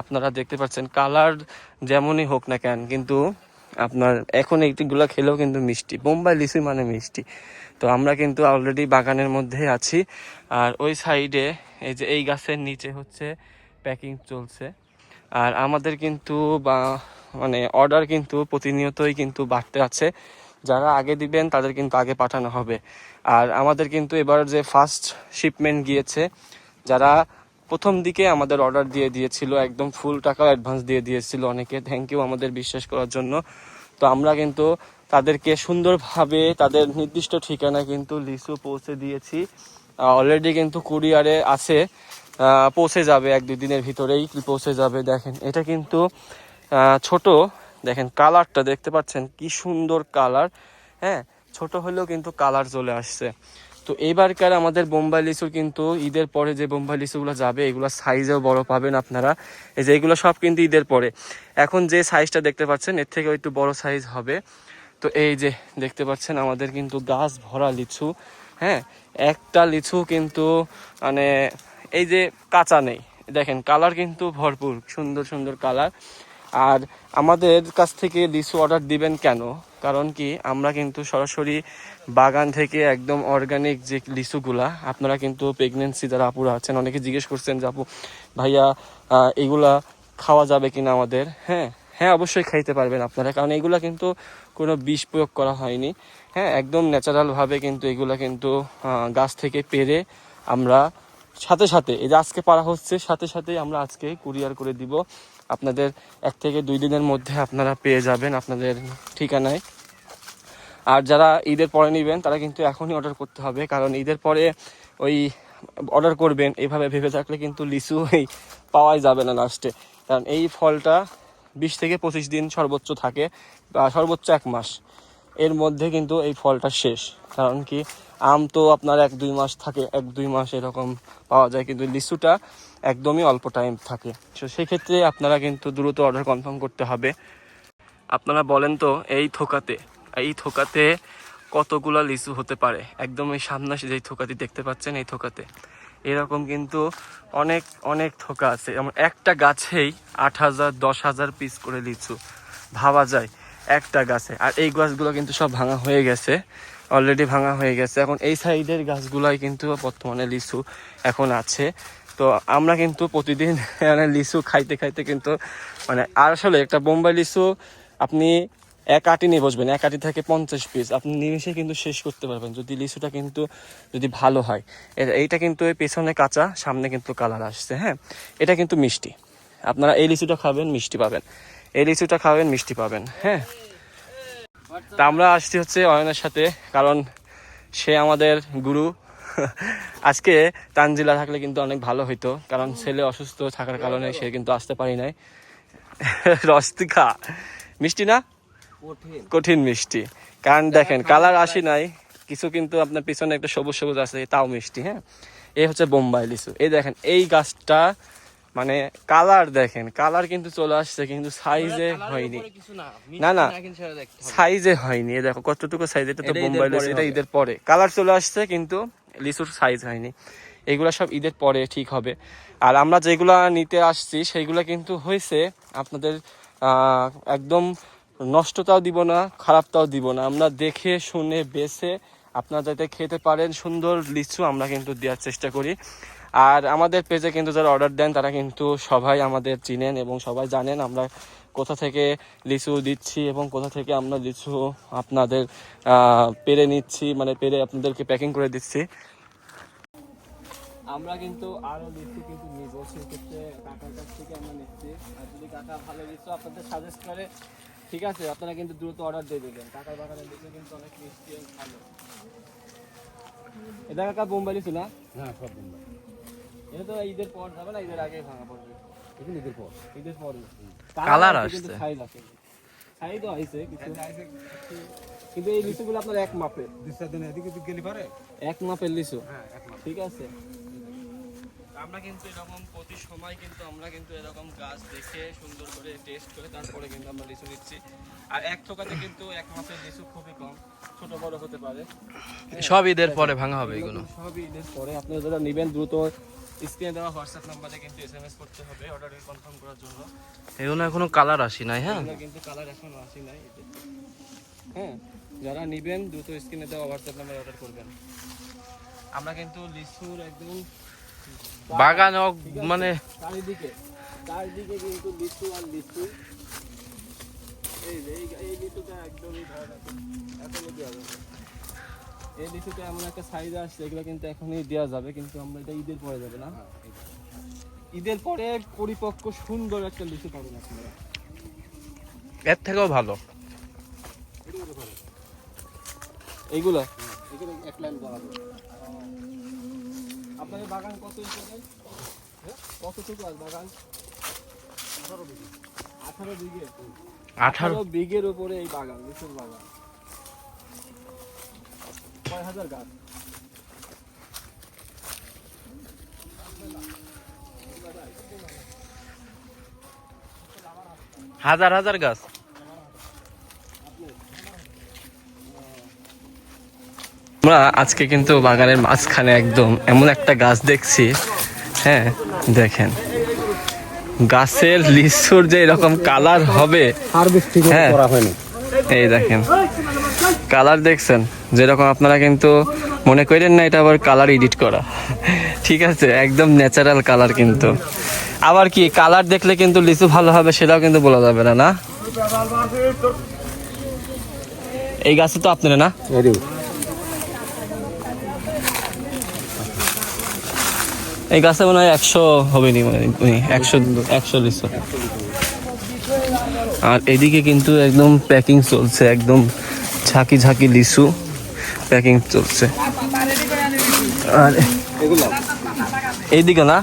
আপনারা দেখতে পাচ্ছেন কালার যেমনই হোক না কেন, কিন্তু আপনার এখন এইগুলো খেলেও কিন্তু মিষ্টি, বোম্বাই লিচু মানে মিষ্টি। তো আমরা কিন্তু অলরেডি বাগানের মধ্যে আছি। আর ওই সাইডে এই যে এই গাছের নিচে হচ্ছে প্যাকিং চলছে। আর আমাদের কিন্তু মানে অর্ডার কিন্তু প্রতিনিয়তই কিন্তু বাড়তে আছে। যারা আগে দিবেন তাদের কিন্তু আগে পাঠানো হবে। আর আমাদের কিন্তু এবার যে ফার্স্ট শিপমেন্ট গিয়েছে, যারা প্রথম দিকে আমাদের অর্ডার দিয়ে দিয়েছিল, একদম ফুল টাকা অ্যাডভান্স দিয়ে দিয়েছিল অনেকে, থ্যাংক ইউ আমাদের বিশ্বাস করার জন্য। তো আমরা কিন্তু তাদেরকে সুন্দরভাবে তাদের নির্দিষ্ট ঠিকানা কিন্তু লিচু পৌঁছে দিয়েছি। অলরেডি কিন্তু কুরিয়ারে আছে, পৌঁছে যাবে 1-2 দিনের ভিতরেই পৌঁছে যাবে। দেখেন এটা কিন্তু ছোট, দেখেন কালারটা দেখতে পাচ্ছেন কি সুন্দর কালার। হ্যাঁ, ছোট হলেও কিন্তু কালার চলে আসছে। তো এইবারকার আমাদের বোম্বাই লিচুর কিন্তু ঈদের পরে যে বোম্বাই লিচুগুলো যাবে এগুলো সাইজেও বড় পাবেন আপনারা। এই যে এগুলো সব কিন্তু ঈদের পরে, এখন যে সাইজটা দেখতে পাচ্ছেন এর থেকেও একটু বড় সাইজ হবে। তো এই যে দেখতে পাচ্ছেন আমাদের কিন্তু গাছ ভরা লিচু, হ্যাঁ, একটা লিচু কিন্তু মানে এই যে কাঁচা নেই, দেখেন কালার কিন্তু ভরপুর, সুন্দর সুন্দর কালার। আর আমাদের কাছ থেকে লিচু অর্ডার দিবেন কেন, কারণ কি আমরা কিন্তু সরাসরি বাগান থেকে একদম অর্গানিক যে লিচুগুলা, আপনারা কিন্তু প্রেগনেন্সি যারা আপুরা আছেন অনেকে জিজ্ঞেস করছেন যে আপু ভাইয়া এগুলা খাওয়া যাবে কিনা আমাদের, হ্যাঁ হ্যাঁ অবশ্যই খাইতে পারবেন আপনারা, কারণ এগুলা কিন্তু কোনো বিষ প্রয়োগ করা হয়নি, হ্যাঁ একদম ন্যাচারালভাবে কিন্তু এগুলা কিন্তু গাছ থেকে পেড়ে আমরা সাথে সাথে, এই যে আজকে পারা হচ্ছে সাথে সাথে আমরা আজকে কুরিয়ার করে দিব আপনাদের, 1 থেকে 2 দিনের মধ্যে আপনারা পেয়ে যাবেন আপনাদের ঠিকানায়। আর যারা ঈদের পরে নেবেন তারা কিন্তু এখনই অর্ডার করতে হবে, কারণ ঈদের পরে ওই অর্ডার করবেন এইভাবে ভেবে থাকলে কিন্তু লিচু পাওয়াই যাবে না লাস্টে, কারণ এই ফলটা 20 থেকে 25 দিন সর্বোচ্চ থাকে, বা সর্বোচ্চ 1 মাস, এর মধ্যে কিন্তু এই ফলটা শেষ। কারণ কি আম তো আপনার 1-2 মাস থাকে, 1-2 মাস এরকম পাওয়া যায়, কিন্তু লিচুটা একদমই অল্প টাইম থাকে। তো সেক্ষেত্রে আপনারা কিন্তু দ্রুত অর্ডার কনফার্ম করতে হবে। আপনারা বলেন তো এই থোকাতে কতগুলা লিচু হতে পারে, একদম এই সামনে যেই থোকাটি দেখতে পাচ্ছেন এই থোকাতে এরকম কিন্তু অনেক অনেক থোকা আছে, যেমন একটা গাছেই 8,000 10,000 পিস করে লিচু ভাবা যায় একটা গাছে। আর এই গাছগুলো কিন্তু সব ভাঙা হয়ে গেছে, অলরেডি ভাঙা হয়ে গেছে। এখন এই সাইডের গাছগুলাই কিন্তু বর্তমানে লিচু এখন আছে। তো আমরা কিন্তু প্রতিদিন মানে লিচু খাইতে খাইতে কিন্তু মানে, আর আসলে একটা বোম্বাই লিচু আপনি এক আটি নিয়ে বসবেন, এক আটি থেকে 50 পিস আপনি নিমিশে কিন্তু শেষ করতে পারবেন, যদি লিচুটা কিন্তু যদি ভালো হয়। এইটা কিন্তু পেছনে কাঁচা, সামনে কিন্তু কালার আসছে, হ্যাঁ এটা কিন্তু মিষ্টি, আপনারা এই লিচুটা খাবেন মিষ্টি পাবেন, এই লিচুটা খাবেন মিষ্টি পাবেন, হ্যাঁ। তা আমরা আসছি হচ্ছে অয়নের সাথে, কারণ সে আমাদের গুরু। আজকে তানজিলা থাকলে কিন্তু অনেক ভালো হইতো, কারণ ছেলে অসুস্থ থাকার কারণে সে কিন্তু আসতে পারি নাই। রস্তিকা মিষ্টি না, কঠিন মিষ্টি, কারণ দেখেন কালার আসি নাই কিছু, কিন্তু আপনার পিছনে একটা সবুজ সবুজ আছে তাও মিষ্টি, হ্যাঁ। এই হচ্ছে বোম্বাই লিচু, এই দেখেন এই গাছটা মানে কালার দেখেন, কালার কিন্তু চলে আসছে কিন্তু সাইজে হয়নি, না না সাইজে হয়নি। এই দেখো কতটুকু সাইজ, এটা তো বোম্বাই লিচু, এটা ঈদের পরে কালার চলে আসছে কিন্তু লিচুর সাইজ হয়নি। এগুলা সব ঈদের পরে ঠিক হবে। আর আমরা যেগুলা নিতে আসছি সেইগুলা কিন্তু হয়েছে আপনাদের একদম নষ্টতাও দিব না, খারাপটাও দিব না, আমরা দেখে শুনে বেছে আপনারা যাতে খেতে পারেন সুন্দর লিচু আমরা কিন্তু দেওয়ার চেষ্টা করি। আর আমাদের পেজে কিন্তু যারা অর্ডার দেন তারা কিন্তু সবাই আমাদের চিনেন এবং সবাই জানেন আমরা কোথা থেকে লিচু দিচ্ছি এবং কোথা থেকে আমরা লিচু আপনাদের পেরে নিচ্ছি, মানে পেরে আপনাদেরকে প্যাকিং করে দিচ্ছি। আমরা কিন্তু আরো লিচু কিন্তু নিব, সেক্ষেত্রে কাকার কাছ থেকে আমরা নিচ্ছি। আর যদি কাকা ভালো লিচু আপনাদের সাজেস্ট করে, ঠিক আছে, আপনারা কিন্তু দ্রুত অর্ডার দিয়ে দেবেন। কাকার বাগানের লিচু কিন্তু অনেক মিষ্টি এবং ভালো। এটা কাকা বোম্বাই লিচু না? হ্যাঁ সব বোম্বাই। এটা তো ঈদের পর যাবে না, ঈদের আগে ভাঙা পড়বে? এখন ঈদের পর, ঈদের পর কালার আসছে, সাইজ আছে, সাইজ তো আইছে কিছু, কিন্তু এই লিচুগুলো আপনার 1 মাপের, 2-4 দিন এদিকে গেলে পারে 1 মাপের লিচু, হ্যাঁ 1 মাস। ঠিক আছে। আমরা কিন্তু এরকম প্রতি সময় কিন্তু আমরা কিন্তু এরকম গাছ দেখে সুন্দর করে টেস্ট করে তারপরে কিন্তু আমরা লিচু নিচ্ছি। আর 1 থোকাতে কিন্তু 1 মাসের লিচু খুবই কম, ছোট বড় হতে পারে। সব ঈদের পরে ভাঙা হবে এগুলো। সবই ঈদের পরে। আপনারা যারা নেবেন দ্রুত স্ক্রিনে দেওয়া হোয়াটসঅ্যাপ নাম্বারে কিন্তু SMS করতে হবে অর্ডার কনফার্ম করার জন্য। এগুলো এখনো কালার আসি নাই, হ্যাঁ এগুলো কিন্তু কালার এখনো আসে নাই, হ্যাঁ। যারা নেবেন দ্রুত স্ক্রিনে দেওয়া হোয়াটসঅ্যাপ নাম্বারে অর্ডার করবেন। আমরা কিন্তু লিচুর একদম বাগান মানে চারিদিকে কিন্তু লিচু আর লিচু। এই লিচুটা একদমই ধরেন এখনই দেওয়া যাবে, এই লিচুটা এমন একটা সাইজ আসছে এগুলো কিন্তু এখনই দেওয়া যাবে, কিন্তু আমরা এটা ঈদের পরে যাবে না, ঈদের পরে পরিপক্ক সুন্দর একটা লিচু পাবেন আপনারা, এর থেকেও ভালো। এইগুলো এখানে 1 লাইন বরাবর। আপনাদের বাগান কত ইঞ্চি? কতটুকু আছে বাগান? 18 বিঘে। 18 বিঘের উপরে এই বাগান, লিচুর বাগান। কয় হাজার গাছ? হাজার হাজার গাছ। আমরা আজকে কিন্তু বাগানের মাঝখানে একদম এমন একটা গাছ দেখছি, হ্যাঁ দেখেন গাছের লিচুর যে এরকম কালার হবে, হারভেস্টিং হ্যাঁ। করা হয়নি। এই দেখেন কালার দেখছেন, যেরকম আপনারা কিন্তু মনে করেন না এটা আবার কালার এডিট করা, ঠিক আছে, একদম ন্যাচারাল কালার। কিন্তু আবার কি কালার দেখলে কিন্তু লিচু ভালো হবে সেটাও কিন্তু বলা যাবে না, না? এই গাছে তো আপনারা না, এই গাছে মনে হয় 100 হবে নি, মানে 100 লিচু। আর এদিকে কিন্তু একদম প্যাকিং চলছে, একদম ঝাঁকি ঝাঁকি লিচু প্যাকিং চলছে। আর এইদিকে না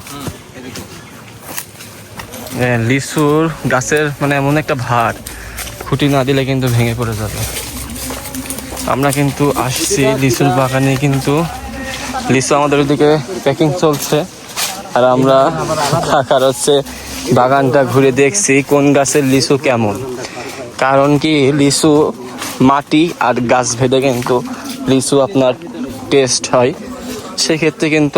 লিচুর গাছের মানে এমন একটা ভার, খুঁটি না দিলে কিন্তু ভেঙে পড়ে যাবে। আমরা কিন্তু আসছি লিচুর বাগানে, কিন্তু লিচু আমাদের ওদিকে প্যাকিং চলছে আর আমরা থাকার হচ্ছে বাগানটা ঘুরে দেখছি কোন গাছের লিচু কেমন। কারণ কি লিচু মাটি আর গাছ ভেদে কিন্তু লিচু আপনার টেস্ট হয়। সেক্ষেত্রে কিন্তু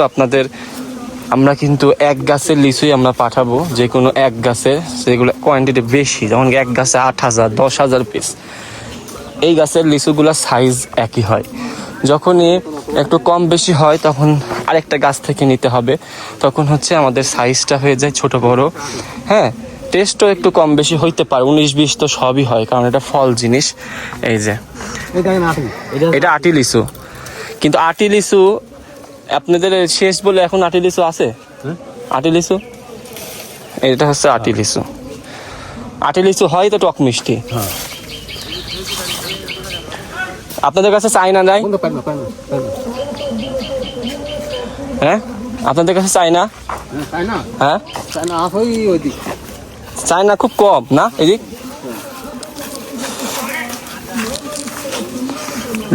আমরা কিন্তু এক গাছের লিচুই আমরা পাঠাবো, যে কোনো এক গাছে, যেগুলো কোয়ান্টিটি বেশি, যেমন এক গাছে 8,000 10,000 পিস। এই গাছের লিচুগুলো সাইজ একই হয়। যখনই একটু কম বেশি হয় তখন আরেকটা গাছ থেকে নিতে হবে, তখন হচ্ছে আমাদের সাইজটা হয়ে যায় ছোট বড়, হ্যাঁ। টেস্টও একটু কম বেশি হইতে পারে, 19-20 তো সবই হয়, কারণ এটা ফল জিনিস। এই যে এটা আটি লিচু, কিন্তু আটি লিচু আপনাদের শেষ বলে এখন আটি লিচু আছে? আটি লিচু, এটা হচ্ছে আটি লিচু। আটি লিচু হয় তো টক মিষ্টি। আপনাদের কাছে চায়না নাই? হ্যাঁ আপনাদের কাছে চায়না? হ্যাঁ চায়না খুব কম না এদিক।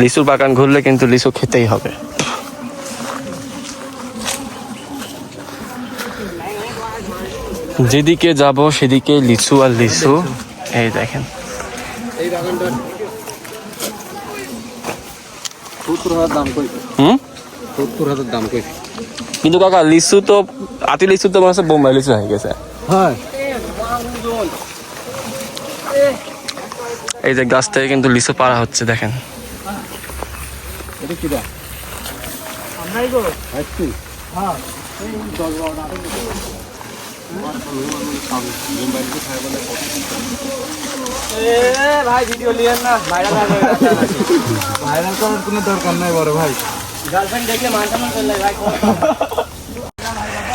লিচুর বাগান ঘুরলে কিন্তু লিচু খেতেই হবে। যেদিকে যাব সেদিকে লিচু আর লিচু। এই দেখেন এই বাগানটা 70,000 দাম কইছে। 70,000 দাম কইছে। কিন্তু কাকা লিচু তো আটি লিচু তো মনে হচ্ছে বোম্বাই লিচু হয়ে গেছে। হ্যাঁ এই যে গাছ থেকে কিন্তু লিচু পাড়া হচ্ছে, দেখেন। এটা কি দা? আমরাই গো আইছি। হ্যাঁ এই 10-12টা ভাই ভিডিও লিয়েন না, ভাইরাল হবে। ভাইরাল করার কোনো দরকার নাই বড় ভাই, গার্লফ্রেন্ড দেখলে মানসামান চলে ভাই।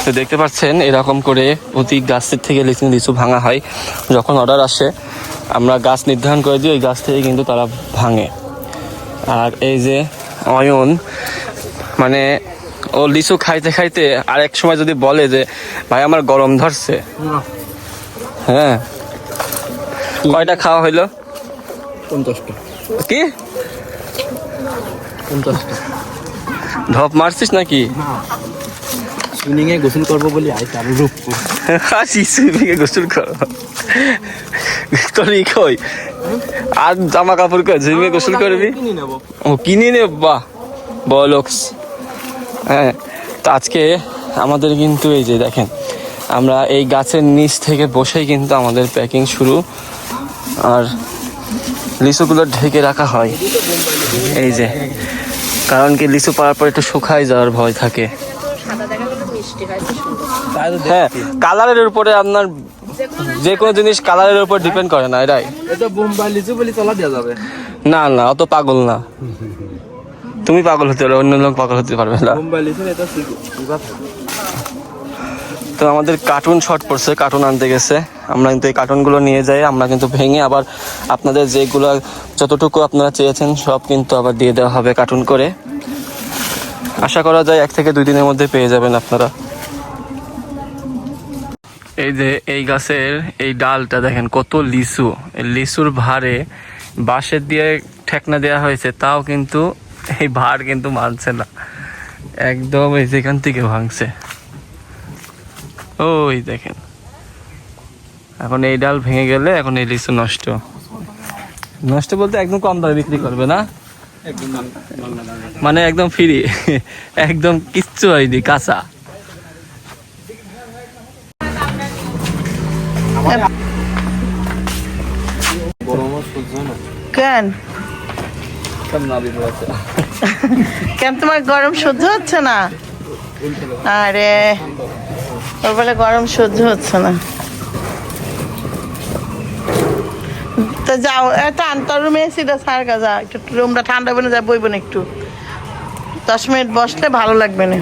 তো দেখতে পাচ্ছেন এরকম করে প্রতি গাছের থেকে লিচু ভাঙা হয়। যখন অর্ডার আসে আমরা গাছ নির্ধারণ করে দিই, ওই গাছ থেকে কিন্তু তারা ভাঙে। আর এই যে অয়ন, মানে ও লিচু খাইতে খাইতে আর এক সময় যদি বলে যে ভাই আমার গরম ধরছে, হ্যাঁ কয়টা খাওয়া হইলো? 50টা। কি 50টা ঢপ মারছিস নাকি? সুইমিং এ গোসল করবো বলে আইছে আর রূপপুর। আসি সুইমিং এ গোসল কর তোর কই আর জামা কাপড় কই সুইমিং এ গোসল করবি? ও কিনে নে, বাহ বলক্স। হ্যাঁ তো আজকে আমাদের কিন্তু এই যে দেখেন আমরা এই গাছের নিচ থেকে বসেই কিন্তু আমাদের প্যাকিং শুরু, আর লিচুগুলো ঢেকে রাখা হয়। এই যে কারণ কি লিচু পাড়ার পর একটু শুকায় যাওয়ার ভয় থাকে। হ্যাঁ কালারের উপরে আপনার যে কোনো জিনিস কালারের উপর ডিপেন্ড করে না, এটাই। এটা বোম্বাই লিচু বলে চলা দেওয়া যাবে না না অত পাগল না, তুমি পাগল হতে পারবে, অন্য লোক পাগল হতে পারবে না। বোম্বাই লিচু এটা তো আমাদের কার্টুন শর্ট পড়ছে, কার্টুন আনতে গেছে। আমরা কিন্তু এই কার্টুনগুলো নিয়ে যাই, আমরা কিন্তু ভেঙে আবার আপনাদের যেগুলো যতটুকু আপনারা চেয়েছেন সব কিন্তু আবার দিয়ে দেওয়া হবে কার্টুন করে। আশা করা যায় 1 থেকে 2 দিনের মধ্যে পেয়ে যাবেন আপনারা। এই যে এই গাছের এই ডালটা দেখেন কত লিচু, লিচুর ভারে বাঁশের দিয়ে ঠেকনা দেওয়া হয়েছে, তাও কিন্তু এই ভার কিন্তু মানছে না, একদম এই যেখান থেকে ভাঙছে। ওই দেখেন এখন এই ডাল ভেঙে গেলে এখন এই লিচু নষ্ট নষ্ট বলতে একদম কম দামে বিক্রি করবে না, মানে একদম ফ্রি, একদম কিচ্ছু হয়নি কাঁচা। কেন কেন তোমার গরম সহ্য হচ্ছে না? আরে ওর বলে গরম সহ্য হচ্ছে না, তো যাও এত আন্তর রুমে এসি সার যা একটু রুমটা ঠান্ডা বনে যা বইব না, একটু 10 মিনিট বসলে ভালো লাগবে না।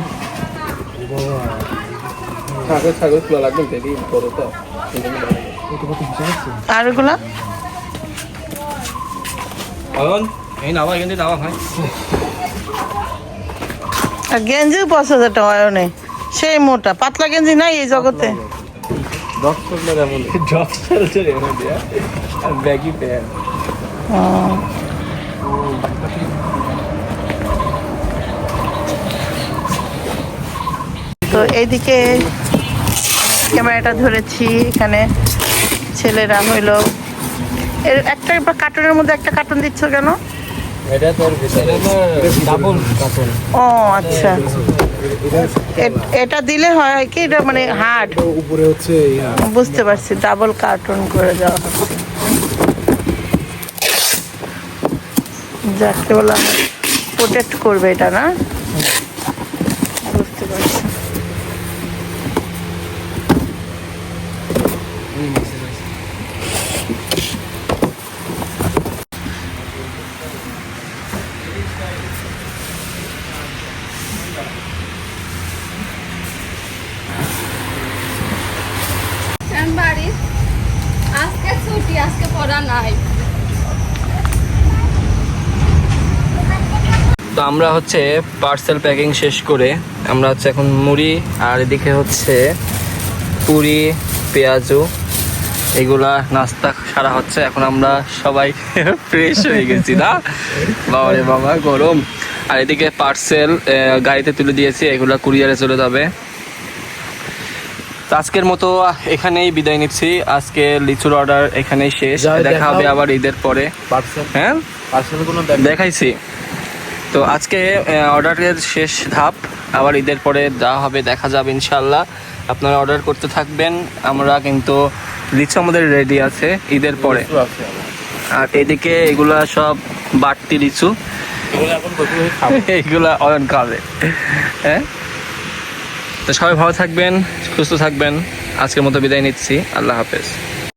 আর ওগুলা এই নামা এখান থেকে নামা ভাই। আর গেঞ্জিও 5,000 টাকা নেই, সেই মোটা পাতলা গেঞ্জি নাই এই জগতে। তো এইদিকে ক্যামেরাটা ধরেছি, এখানে ছেলেরা হইলো এর একটা কার্টুনের মধ্যে একটা কার্টুন দিচ্ছ কেন? এটা তোর ডাবল কার্টন। ও আচ্ছা, এটা দিলে হয় কি, এটা মানে হার্ড উপরে হচ্ছে বুঝতে পারছি, ডাবল কার্টুন করে দেওয়া হচ্ছে, যাকে বলা প্রোটেক্ট করবে এটা না, বুঝতে পারছি। আজকে ছুটি, আজকে পড়া নাই। তো আমরা হচ্ছে পার্সেল প্যাকিং শেষ করে আমরা হচ্ছে এখন মুড়ি আর এদিকে হচ্ছে পুরি পেঁয়াজু এগুলা নাস্তা সারা হচ্ছে। এখন আমরা সবাই ফ্রেশ হয়ে গেছি না বাবা রে বাবা, গরম। আর এদিকে পার্সেল গাড়িতে তুলে দিয়েছি, এগুলা কুরিয়ারে চলে যাবে। তো আজকের মতো এখানেই বিদায় নিচ্ছি, আজকে লিচুর অর্ডার এখানেই শেষ, দেখা হবে আবার ঈদের পরে। হ্যাঁ দেখাইছি তো, আজকে অর্ডারের শেষ ধাপ, আবার ঈদের পরে দেওয়া হবে, দেখা যাবে ইনশাল্লাহ। আপনারা অর্ডার করতে থাকবেন, আমরা কিন্তু লিচু আমাদের রেডি আছে ঈদের পরে। আর এদিকে এগুলা সব বাড়তি লিচু, এগুলা অয়ন খাবে। হ্যাঁ, তো সবাই ভালো থাকবেন, সুস্থ থাকবেন, আজকের মতো বিদায় নিচ্ছি, আল্লাহ হাফেজ।